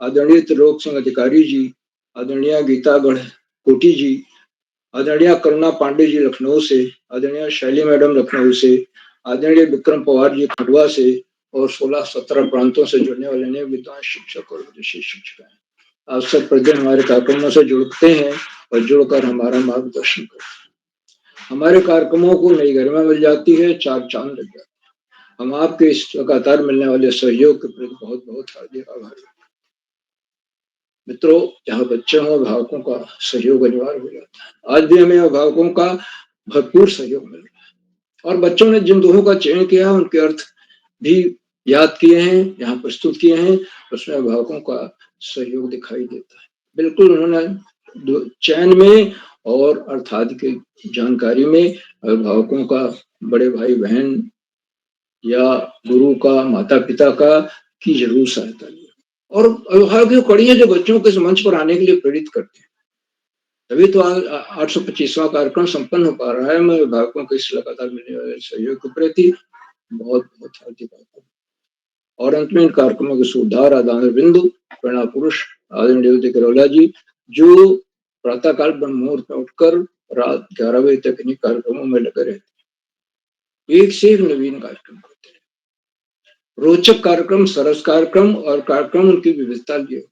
आदरणीय त्रिलोक सिंह अधिकारी जी, आदरणीय गीता गढ़कोटी जी, आदरणीय करुणा पांडे जी लखनऊ से, आदरणीय शैली मैडम लखनऊ से, आदरणीय विक्रम पवार जी खंडवा से और 16-17 प्रांतों से जुड़ने वाले नए विद्वान, शिक्षक और विदेशी शिक्षक हैं। आप सब प्रतिदिन हमारे कार्यक्रमों से जुड़ते हैं और जुड़कर हमारा मार्गदर्शन करते हैं। हमारे कार्यक्रमों को नई गरिमा मिल जाती है, 4 चांद लग जाते हैं। हम आपके इस लगातार मिलने वाले सहयोग के प्रति बहुत बहुत हार्दिक आभारी हैं। मित्रों, जहाँ बच्चे हों, अभिभावकों का सहयोग अनिवार्य हो जाता है। आज भी हमें अभिभावकों का भरपूर सहयोग मिल रहा है और बच्चों ने जिन दोहों का चयन किया उनके अर्थ भी याद किए हैं, यहाँ प्रस्तुत किए हैं, उसमें अभिभावकों का सहयोग दिखाई देता है। बिल्कुल उन्होंने चयन में और अर्थात की जानकारी में अभिभावकों का, बड़े भाई बहन या गुरु का, माता पिता का की जरूर सहायता ली और अभिभावक कड़ी है जो बच्चों को इस मंच पर आने के लिए प्रेरित करते हैं। तभी तो 825वां कार्यक्रम संपन्न हो पा रहा है। मैं अभिभावकों के इस लगातार मिलने वाले सहयोग के प्रति बहुत बहुत हार्दिक आभार और अंत में इन कार्यक्रमों के सुधार आदान बिंदु प्रणा पुरुष आदरणीय किरोला जी, जो प्रातःकाल ब्रह्म मुहूर्त में उठकर रात 11 बजे तक इन कार्यक्रमों में लगे रहते हैं। एक से एक नवीन कार्यक्रम होते हैं, रोचक कार्यक्रम, सरस कार्यक्रम और कार्यक्रम उनकी विविधता लिए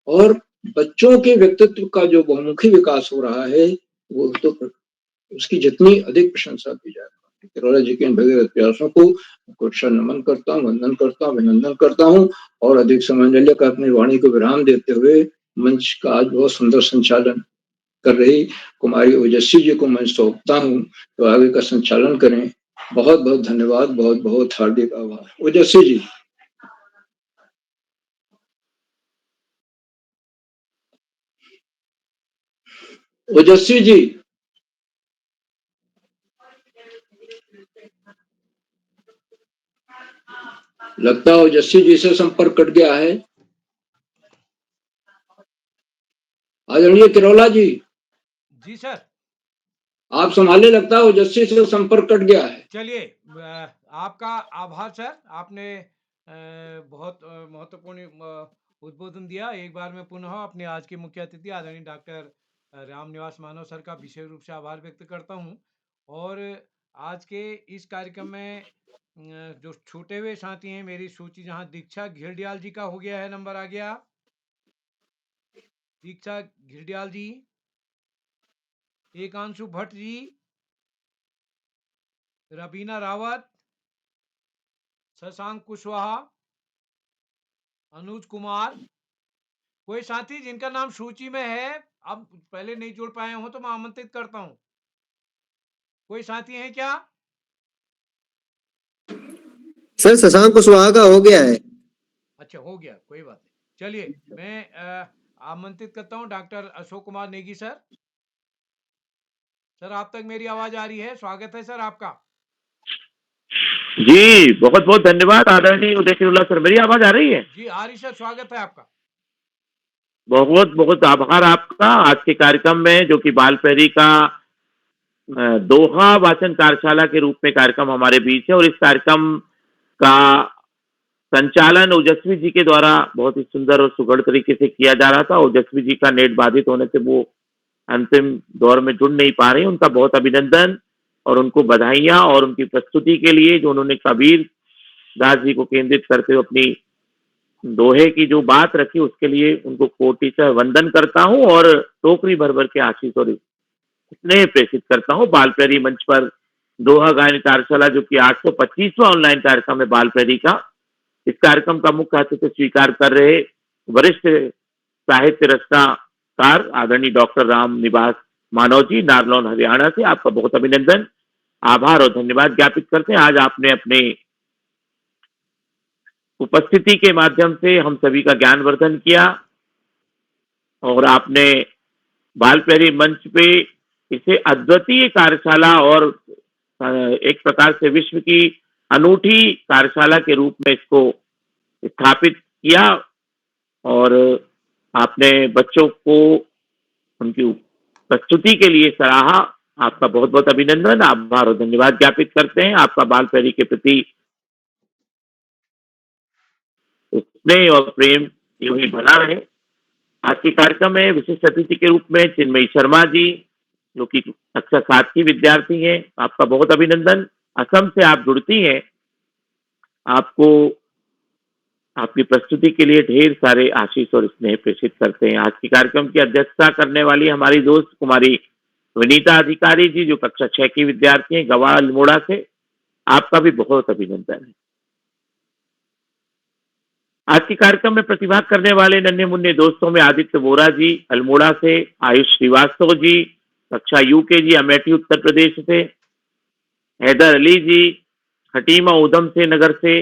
और बच्चों के व्यक्तित्व का जो बहुमुखी विकास हो रहा है वो तो उसकी जितनी अधिक प्रशंसा की जाए। किरोला जी के इन भगीरथ प्रयासों को कुशल नमन करता हूँ, वंदन करता हूँ, अभिनंदन करता हूँ और अधिक समय का अपनी वाणी को विराम देते हुए मंच का आज बहुत सुंदर संचालन कर रही कुमारी ओजस्वी जी को मंच सौंपता हूँ, तो आगे का संचालन करें। बहुत बहुत धन्यवाद, बहुत बहुत हार्दिक आभार। ओजस्वी जी। ओजस्वी जी। लगता है ओजस्वी जी से संपर्क कट गया है। आदरणीय किरोला जी। जी सर। आप संभाले, लगता है ओजस्वी से संपर्क कट गया है। चलिए, आपका आभार सर, आपने बहुत महत्वपूर्ण उद्बोधन दिया। एक बार मैं पुनः अपने आज के मुख्य अतिथि आदरणीय डॉक्टर रामनिवास मानव सर का विशेष रूप से आभार व्यक्त करता हूं और आज के इस कार्यक्रम में जो छूटे हुए साथी हैं, मेरी सूची जहां दीक्षा घिरडियाल जी का हो गया है, नंबर आ गया। दीक्षा घिरडियाल जी, एकांशु भट्ट जी, रबीना रावत, शशांक कुशवाहा, अनुज कुमार। कोई साथी जिनका नाम सूची में है, अब पहले नहीं जोड़ पाए हो तो मैं आमंत्रित करता हूं। कोई साथी हैं क्या? सर शशांक कुशवाहा का हो गया है। अच्छा, हो गया, कोई बात नहीं। चलिए, मैं आमंत्रित करता हूं doctor Ashok Kumar Negi sir. Sir, आप तक मेरी आवाज आ रही है? स्वागत है सर आपका। जी, बहुत बहुत धन्यवाद आदरणीय उदय किरोला सर। मेरी आवाज आ रही है? जी आ रही सर, स्वागत है आपका। बहुत बहुत आभार आपका आज के कार्यक्रम में, जो कि बाल पैरी का दोहा वाचन कार्यशाला के रूप में कार्यक्रम हमारे बीच है और इस कार्यक्रम का संचालन ओजस्वी जी के द्वारा बहुत ही सुंदर और सुघड़ तरीके से किया जा रहा था। ओजस्वी जी का नेट बाधित होने से वो अंतिम दौर में जुड़ नहीं पा रहे। उनका बहुत अभिनंदन और उनको बधाइयां और उनकी प्रस्तुति के लिए जो उन्होंने कबीर दास जी को केंद्रित करते हुए अपनी दोहे की जो बात रखी, उसके लिए उनको कोटि से वंदन करता हूं और टोकरी भर भर के आशीष और स्नेह प्रेषित करता हूं। बाल पैरी मंच पर दोहा गायन कार्यशाला, जो कि 825वां ऑनलाइन कार्यक्रम है बाल पैरी का, इस कार्यक्रम का मुख्य अतिथि स्वीकार कर रहे वरिष्ठ साहित्य रचनाकार आदरणीय डॉक्टर राम निवास मानव जी, नारनौल हरियाणा से, आपका बहुत अभिनंदन, आभार और धन्यवाद ज्ञापित करते हैं। आज आपने अपने उपस्थिति के माध्यम से हम सभी का ज्ञानवर्धन किया और आपने बाल पैरी मंच पे इसे अद्वितीय कार्यशाला और एक प्रकार से विश्व की अनूठी कार्यशाला के रूप में इसको स्थापित किया और आपने बच्चों को उनकी प्रस्तुति के लिए सराहा। आपका बहुत बहुत अभिनंदन, आभार और धन्यवाद ज्ञापित करते हैं। आपका बाल पैरी के प्रति स्नेह और प्रेम यूं ही बना रहे। आज के कार्यक्रम में विशिष्ट अतिथि के रूप में चिन्मयी शर्मा जी, जो कि कक्षा 7 की विद्यार्थी हैं, आपका बहुत अभिनंदन। असम से आप जुड़ती हैं, आपको आपकी प्रस्तुति के लिए ढेर सारे आशीष और स्नेह प्रेषित करते हैं। आज की कार्यक्रम की अध्यक्षता करने वाली हमारी दोस्त कुमारी विनीता अधिकारी जी, जो कक्षा 6 की विद्यार्थी हैं गवा अल्मोड़ा से, आपका भी बहुत अभिनंदन है। आज के कार्यक्रम में प्रतिभाग करने वाले नन्हे मुन्ने दोस्तों में आदित्य वोरा जी अल्मोड़ा से, आयुष श्रीवास्तव जी कक्षा यूकेजी अमेठी उत्तर प्रदेश से, हैदर अली जी खटीमा उधम से नगर से,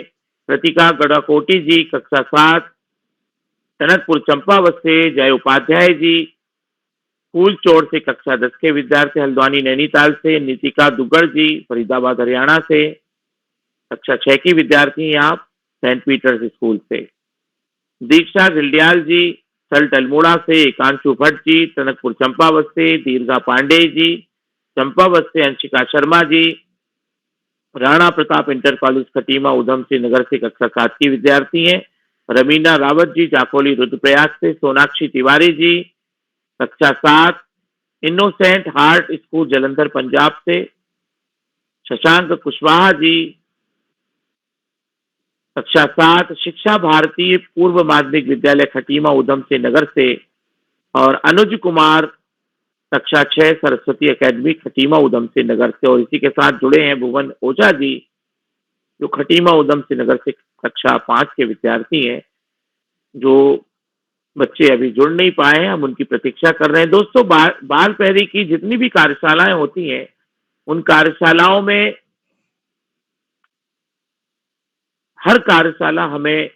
प्रतिका गड़ाकोटी जी कक्षा 7 टनकपुर चंपावत से, जय उपाध्याय जी फूल चोर से कक्षा 10 के विद्यार्थी हल्द्वानी नैनीताल से, नितिका दुग्गड़ जी फरीदाबाद हरियाणा से कक्षा 6 की विद्यार्थी हैं आप सेंट पीटर्स स्कूल से, दीक्षा गिल्डियाल जी सल्ट अल्मोड़ा से, एकांशु भट्ट जी टनकपुर चंपावत से, दीर्घा पांडे जी चंपावत से, अंशिका शर्मा जी राणा प्रताप इंटर कॉलेज खटीमा उधम से नगर से कक्षा 7 की विद्यार्थी हैं, रमीना रावत जी जाकोली रुद्रप्रयाग से, सोनाक्षी तिवारी जी कक्षा 7 innocent heart school Jalandhar Punjab से, शशांक कुशवाहा जी कक्षा 7 शिक्षा भारती पूर्व माध्यमिक विद्यालय खटीमा उधम से नगर से, और अनुज कुमार कक्षा 6 सरस्वती एकेडमी खटीमा उधम से नगर से, और इसी के साथ जुड़े हैं भुवन ओझा जी जो खटीमा उधम से नगर से कक्षा 5 के विद्यार्थी हैं। जो बच्चे अभी जुड़ नहीं पाए हैं, हम उनकी प्रतीक्षा कर रहे हैं। दोस्तों, बाल पहरी की जितनी भी कार्यशालाएं होती हैं, उन कार्यशालाओं में हर कार्यशाला हमें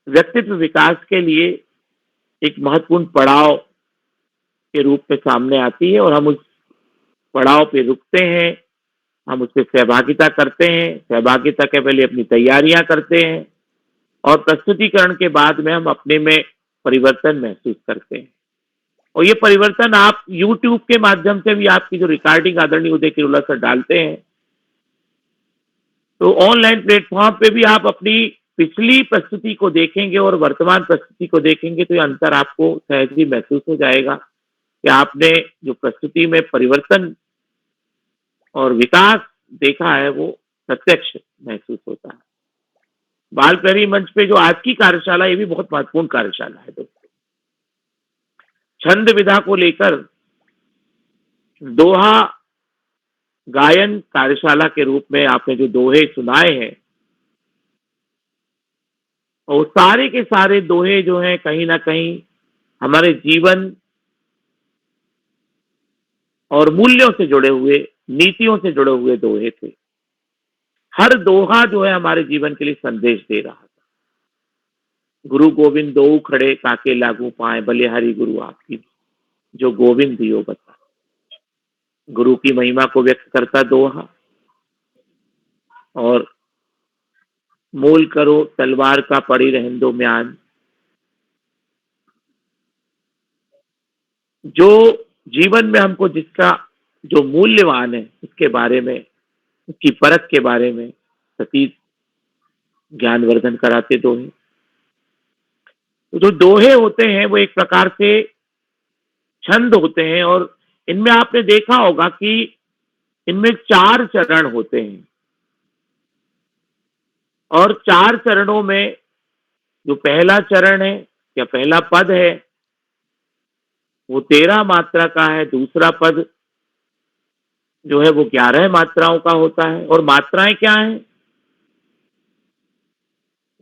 व्यक्तित्व विकास के लिए एक महत्वपूर्ण पड़ाव के रूप में सामने आती है, और हम उस पड़ाव पे रुकते हैं, हम उससे सहभागिता करते हैं, सहभागिता के पहले अपनी तैयारियां करते हैं, और प्रस्तुतिकरण के बाद में हम अपने में परिवर्तन महसूस करते हैं। और ये परिवर्तन आप YouTube के माध्यम से भी, आपकी जो रिकॉर्डिंग आदरणीय उदय किरोला सर डालते हैं, तो ऑनलाइन प्लेटफॉर्म पे भी आप अपनी पिछली प्रस्तुति को देखेंगे और वर्तमान प्रस्तुति को देखेंगे, तो ये अंतर आपको सहज ही महसूस हो जाएगा कि आपने जो प्रस्तुति में परिवर्तन और विकास देखा है वो प्रत्यक्ष महसूस होता है। बाल पहरी मंच पे जो आज की कार्यशाला, ये भी बहुत महत्वपूर्ण कार्यशाला है दोस्तों। छंद विधा को लेकर दोहा गायन कार्यशाला के रूप में आपने जो दोहे सुनाए हैं, और सारे के सारे दोहे जो हैं कहीं ना कहीं हमारे जीवन और मूल्यों से जुड़े हुए, नीतियों से जुड़े हुए दोहे थे। हर दोहा जो है हमारे जीवन के लिए संदेश दे रहा था। गुरु गोविंद दो खड़े काके लागू पाए, बलिहारी गुरु आपकी जो गोविंद दियो बता। गुरु की महिमा को व्यक्त करता दोहा, और मोल करो तलवार का पड़ी रहंदो म्यान। जो जीवन में हमको जिसका जो मूल्यवान है उसके बारे में, उसकी परख के बारे में सतीत ज्ञानवर्धन कराते दोहे। तो जो दोहे होते हैं वो एक प्रकार से छंद होते हैं, और इनमें आपने देखा होगा कि इनमें 4 चरण होते हैं, और 4 चरणों में जो पहला चरण है या पहला पद है वो 13 मात्रा का है, दूसरा पद जो है वो 11 मात्राओं का होता है। और मात्राएं क्या हैं?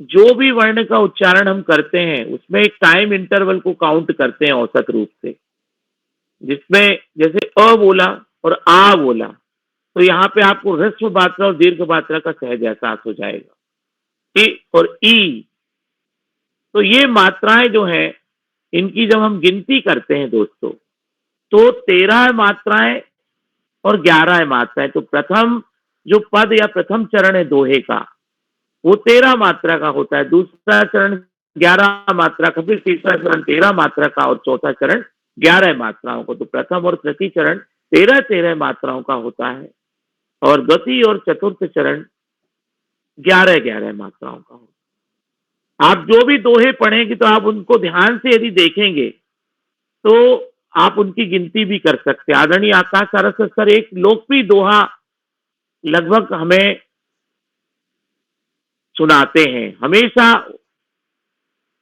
जो भी वर्ण का उच्चारण हम करते हैं उसमें एक टाइम इंटरवल को काउंट करते हैं औसत रूप से, जिसमें जैसे अ बोला और आ बोला, तो यहाँ पे आपको ह्रस्व मात्रा और दीर्घ मात्रा का सहज एहसास हो जाएगा। ए और ई, तो ये मात्राएं जो हैं इनकी जब हम गिनती करते हैं दोस्तों, तो 13 मात्राएं और 11 मात्राएं। तो प्रथम जो पद या प्रथम चरण है दोहे का वो 13 मात्रा का होता है, दूसरा चरण 11 मात्रा का, फिर तीसरा चरण 13 मात्रा का, और चौथा चरण 11 मात्राओं को। तो प्रथम और तृतीय चरण 13 मात्राओं का होता है, और द्वितीय और चतुर्थ चरण 11 मात्राओं का होता है। आप जो भी दोहे पढ़ेंगे तो आप उनको ध्यान से यदि देखेंगे तो आप उनकी गिनती भी कर सकते हैं। आदरणीय आकाश सारस्वत सर एक लोकप्रिय दोहा लगभग हमें सुनाते हैं हमेशा,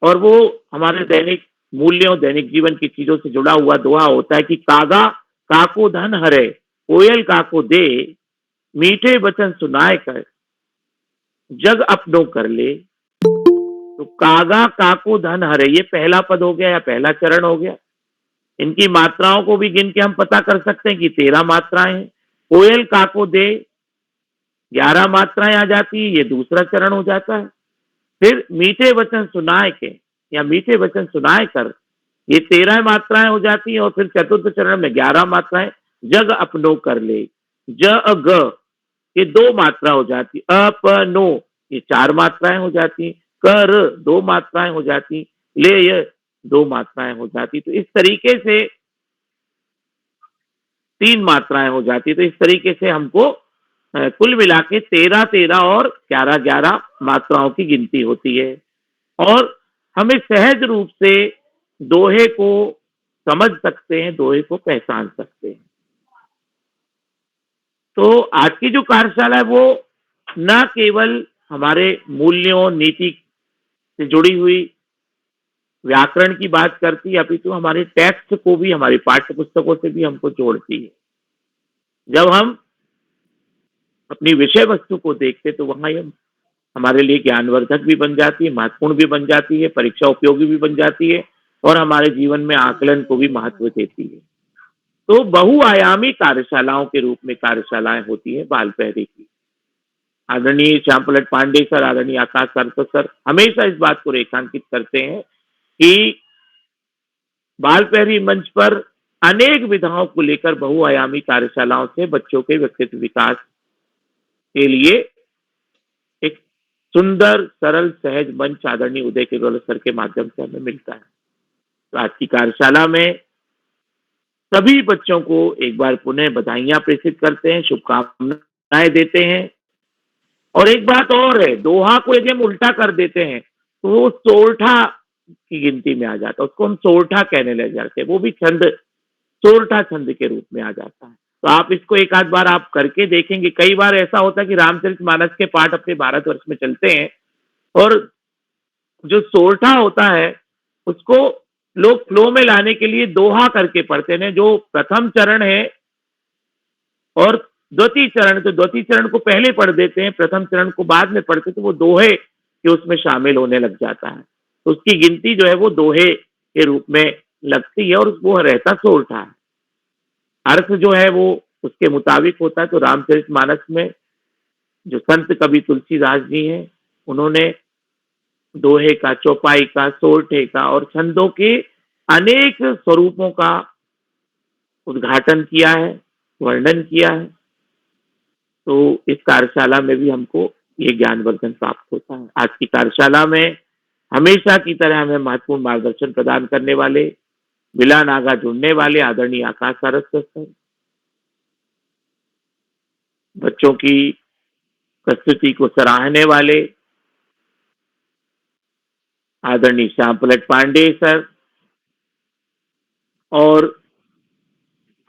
और वो हमारे दैनिक मूल्यों, दैनिक जीवन की चीजों से जुड़ा हुआ दोहा होता है कि कागा काको धन हरे, कोयल काको दे, मीठे वचन सुनाए कर, जग अपनों कर ले। तो कागा काको धन हरे, ये पहला पद हो गया या पहला चरण हो गया। इनकी मात्राओं को भी गिन के हम पता कर सकते हैं कि 13 मात्राएं हैं। कोयल काको दे 11 मात्राएं आ जाती है, ये दूसरा चरण हो जाता है। फिर मीठे वचन सुनाए के या मीठे वचन सुनाए कर, ये 13 मात्राएं हो जाती हैं। और फिर चतुर्थ चरण में 11 मात्राएं, जग अपनो कर ले, ज ग ये 2 मात्रा हो जाती, अपनो ये 4 मात्राएं हो जाती, कर 2 मात्राएं हो जाती, ले ये 2 मात्राएं हो जाती। तो इस तरीके से 3 मात्राएं हो जाती। तो इस तरीके से हमको कुल मिला के 13 और 11 मात्राओं की गिनती होती है। और हमें सहज रूप से दोहे को समझ सकते हैं, दोहे को पहचान सकते हैं। तो आज की जो कार्यशाला है वो न केवल हमारे मूल्यों, नीति से जुड़ी हुई व्याकरण की बात करती है, अपितु हमारे टेक्स्ट को भी, हमारी पाठ्य पुस्तकों से भी हमको जोड़ती है। जब हम अपनी विषय वस्तु को देखते तो वहां ये हमारे लिए ज्ञानवर्धक भी बन जाती है, महत्वपूर्ण भी बन जाती है, परीक्षा उपयोगी भी बन जाती है, और हमारे जीवन में आकलन को भी महत्व देती है। तो बहुआयामी कार्यशालाओं के रूप में कार्यशालाएं होती है बाल पहरी की। आदरणीय श्याम पलट पांडे सर, आदरणीय आकाश सरस्वत सर हमेशा इस बात को रेखांकित करते हैं कि बाल पहरी मंच पर अनेक विधाओं को लेकर बहुआयामी कार्यशालाओं से बच्चों के व्यक्तित्व विकास के लिए एक सुंदर, सरल, सहज मंच आदरणीय उदय किरोल सर के माध्यम से हमें मिलता है। तो आज की कार्यशाला में सभी बच्चों को एक बार पुनः बधाइयां प्रेषित करते हैं, शुभकामनाएं देते हैं। और एक बात और है, दोहा को यदि हम उल्टा कर देते हैं तो वो सोरठा की गिनती में आ जाता है, उसको हम सोरठा कहने लग जाते हैं, वो भी छंद, सोरठा छंद के रूप में आ जाता है। तो आप इसको एक आध बार आप करके देखेंगे। कई बार ऐसा होता है कि रामचरितमानस के पाठ अपने भारतवर्ष में चलते हैं और जो सोरठा होता है उसको लोग फ्लो में लाने के लिए दोहा करके पढ़ते हैं। जो प्रथम चरण है और द्वितीय चरण, तो द्वितीय चरण को पहले पढ़ देते हैं, प्रथम चरण को बाद में पढ़ते, तो वो दोहे के उसमें शामिल होने लग जाता है। तो उसकी गिनती जो है वो दोहे के रूप में लगती है और वो रहता सोरठा है। अर्थ जो है वो उसके मुताबिक होता है। तो रामचरितमानस में जो संत कवि तुलसीदास जी हैं उन्होंने दोहे का, चौपाई का, सोरठे का और छंदों के अनेक स्वरूपों का उद्घाटन किया है, वर्णन किया है। तो इस कार्यशाला में भी हमको ये ज्ञानवर्धन प्राप्त होता है। आज की कार्यशाला में हमेशा की तरह हमें महत्वपूर्ण मार्गदर्शन प्रदान करने वाले, बिला नागा जुड़ने वाले आदरणीय आकाश सरस्वत सर, बच्चों की प्रस्तुति को सराहने वाले आदरणीय श्याम पलट पांडे सर, और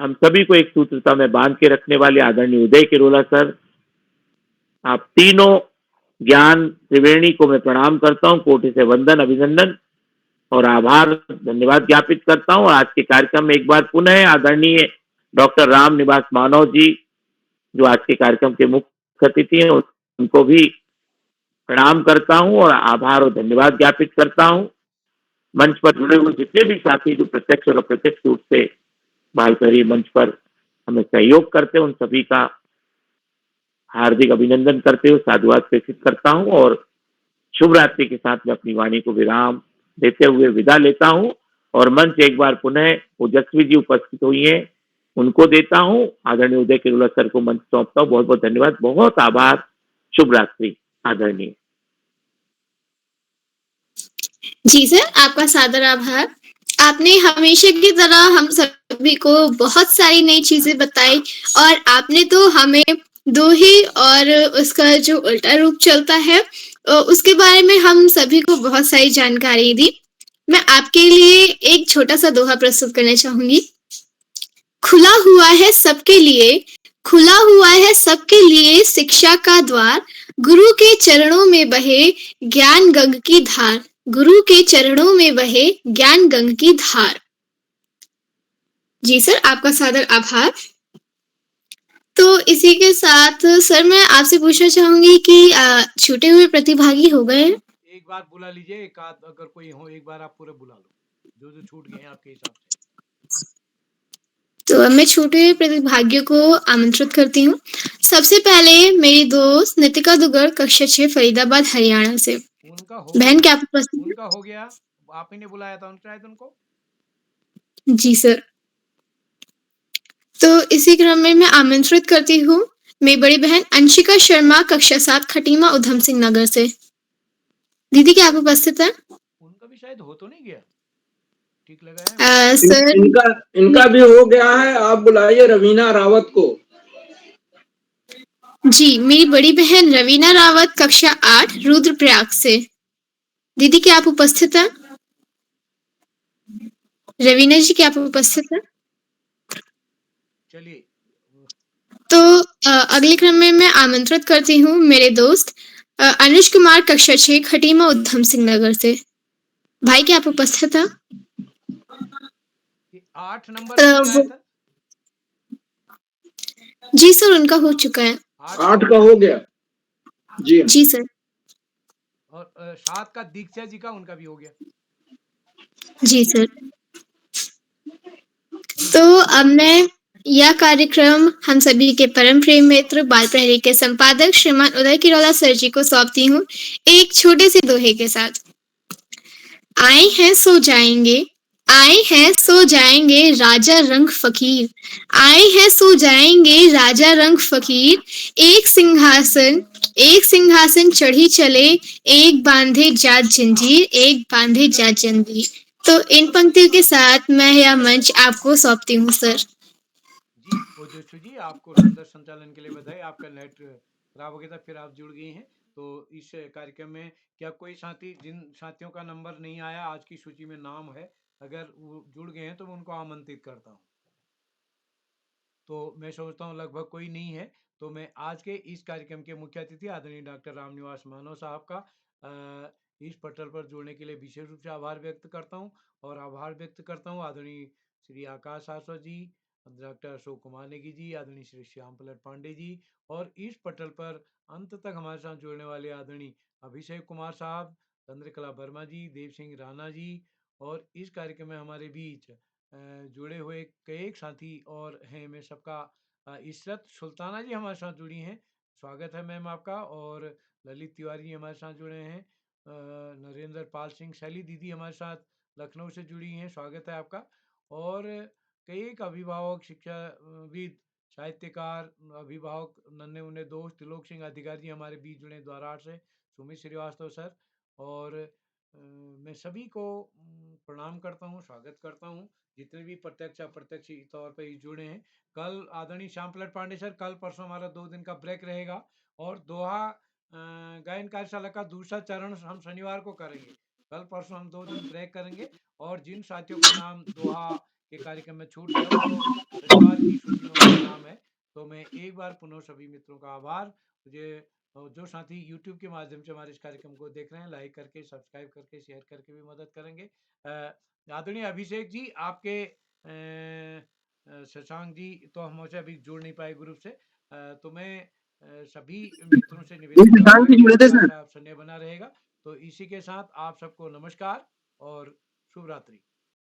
हम सभी को एक सूत्रता में बांध के रखने वाले आदरणीय उदय किरोला सर, आप तीनों ज्ञान त्रिवेणी को मैं प्रणाम करता हूं, कोटि से वंदन, अभिनंदन और आभार, धन्यवाद ज्ञापित करता हूं। और आज के कार्यक्रम में एक बार पुनः आदरणीय डॉक्टर राम निवास मानव जी जो आज के कार्यक्रम के मुख्य अतिथि हैं उनको भी प्रणाम करता हूं और आभार और धन्यवाद ज्ञापित करता हूं। मंच पर जुड़े हुए जितने भी साथी जो प्रत्यक्ष और अप्रत्यक्ष रूप से बाल पहरी मंच पर हमें सहयोग करते हैं, उन सभी का हार्दिक अभिनंदन करते हुए साधुवाद प्रेषित करता हूं और शुभ रात्रि के साथ मैं अपनी वाणी को विराम देते हुए विदा लेता हूं। और मंच एक बार पुनः ओजस्वी जी उपस्थित हुई हैं, उनको देता हूं। आदरणीय उदय किरोला सर को मंच सौंपता हूं। बहुत बहुत धन्यवाद, बहुत आभार, शुभ रात्रि आदरणीय। जी सर, आपका सादर आभार। आपने हमेशा की तरह हम सभी को बहुत सारी नई चीजें बताई और आपने तो हमें दोहे और उसका जो उल्टा रूप चलता है उसके बारे में हम सभी को बहुत सारी जानकारी दी। मैं आपके लिए एक छोटा सा दोहा प्रस्तुत करना चाहूंगी। खुला हुआ है सबके लिए, खुला हुआ है सबके लिए शिक्षा का द्वार, गुरु के चरणों में बहे ज्ञान गंग की धार, गुरु के चरणों में बहे ज्ञान गंग की धार। जी सर, आपका सादर आभार। तो इसी के साथ सर मैं आपसे पूछना चाहूंगी कि छूटे हुए प्रतिभागी हो गए हैं? एक बार बुला लीजिए, एक आध अगर कोई हो, एक बार आप पूरे बुला लो जो छूट गए हैं आपके हिसाब से। तो अब मैं छूटे हुए प्रतिभागियों को आमंत्रित करती हूँ। सबसे पहले मेरी दोस्त नितिका दुगर, कक्षा 6, फरीदाबाद, हरियाणा से। बहन क्या आपको पसंद है? उनका हो गया, आप ही ने बुलाया था उनको। जी सर। तो इसी क्रम में मैं आमंत्रित करती हूँ मेरी बड़ी बहन अंशिका शर्मा, कक्षा 7, खटीमा, उधम सिंह नगर से। दीदी क्या आप उपस्थित हैं? उनका भी शायद हो तो नहीं गया, ठीक लगा है सर। इनका भी हो गया है, आप बुलाइए रवीना रावत को। जी, मेरी बड़ी बहन रवीना रावत, कक्षा 8, रुद्रप्रयाग से। दीदी क्या आप उपस्थित हैं? रवीना जी क्या आप उपस्थित हैं? चलिए। तो अगले क्रम में मैं आमंत्रित करती हूँ मेरे दोस्त अनुज कुमार, कक्षा 6, खटीमा, उधम सिंह नगर से। भाई क्या आप उपस्थित हैं? 8 नंबर जी सर, उनका हो चुका है। 8 का हो गया। जी सर। और 7 का दीक्षा जी का, उनका भी हो गया। जी सर। तो अब मैं यह कार्यक्रम हम सभी के परम प्रेम मित्र बाल प्रहरी के संपादक श्रीमान उदय किरोला सर जी को सौंपती हूँ एक छोटे से दोहे के साथ। आए हैं सो जाएंगे, आए हैं सो जाएंगे राजा रंग फकीर, आए हैं सो जाएंगे राजा रंग फकीर, एक सिंहासन चढ़ी चले, एक बांधे जात जंजीर, एक बांधे जात जंजीर। तो इन पंक्तियों के साथ मैं यह मंच आपको सौंपती हूँ सर। जी ओजस्वी जी, आपको सुंदर संचालन के लिए बधाई। आपका नेट खराब हो गया था, फिर आप जुड़ गई हैं। तो इस कार्यक्रम में क्या कोई साथी, जिन साथियों का नंबर नहीं आया, आज की सूची में नाम है, अगर वो जुड़ गए हैं तो मैं उनको आमंत्रित करता हूँ। तो मैं सोचता हूँ लगभग कोई नहीं है, तो मैं आज के इस कार्यक्रम के मुख्य अतिथि आदरणीय डॉक्टर रामनिवास मानव साहब का इस पटल पर जुड़ने के लिए विशेष रूप से आभार व्यक्त करता हूँ। और आभार व्यक्त करता हूँ आदरणीय श्री आकाश आसवा जी, डॉक्टर अशोक कुमार नेगी जी, आदरणीय श्री श्याम पलट पांडे जी, और इस पटल पर अंत तक हमारे साथ जुड़ने वाले आदरणीय अभिषेक कुमार साहब, चंद्रकला वर्मा जी, देव सिंह राणा जी, और इस कार्यक्रम में हमारे बीच जुड़े हुए कई साथी और हैं। मैं सबका इशरत सुल्ताना जी हमारे साथ जुड़ी हैं, स्वागत है मैम आपका। और ललित तिवारी हमारे साथ जुड़े हैं। नरेंद्र पाल सिंह शैली दीदी हमारे साथ लखनऊ से जुड़ी हैं, स्वागत है आपका। और कई अभिभावक, शिक्षाविद, साहित्यकार, अभिभावक, नन्हे मुन्ने दोस्त, त्रिलोक सिंह अधिकारी हमारे बीच जुड़े द्वाराट से, सुमित श्रीवास्तव सर। और मैं सभी को प्रणाम करता हूँ, स्वागत करता हूँ, जितने भी प्रत्यक्ष अप्रत्यक्ष तौर पर जुड़े हैं। कल आदरणीय श्याम पलट पांडे सर, कल परसों हमारा 2 दिन का ब्रेक रहेगा, और दोहा गायन कार्यशाला का दूसरा चरण हम शनिवार को करेंगे। कल परसों हम 2 दिन ब्रेक करेंगे, और जिन साथियों का नाम दोहा के कार्यक्रम में छूट गया, वो शनिवार की सूची में उनका नाम है। तो मैं एक बार पुनः सभी मित्रों का आभार। मुझे जो साथी YouTube के माध्यम से हमारे इस कार्यक्रम को देख रहे हैं, लाइक करके, सब्सक्राइब करके, शेयर करके भी मदद करेंगे। आदरणीय अभिषेक जी, आपके शशांक जी तो हमसे अभी जुड़ नहीं पाए ग्रुप से, तो मैं सभी मित्रों से निवेदन आप स्नेह बना रहेगा। तो इसी के साथ आप सबको नमस्कार और शुभ रात्रि।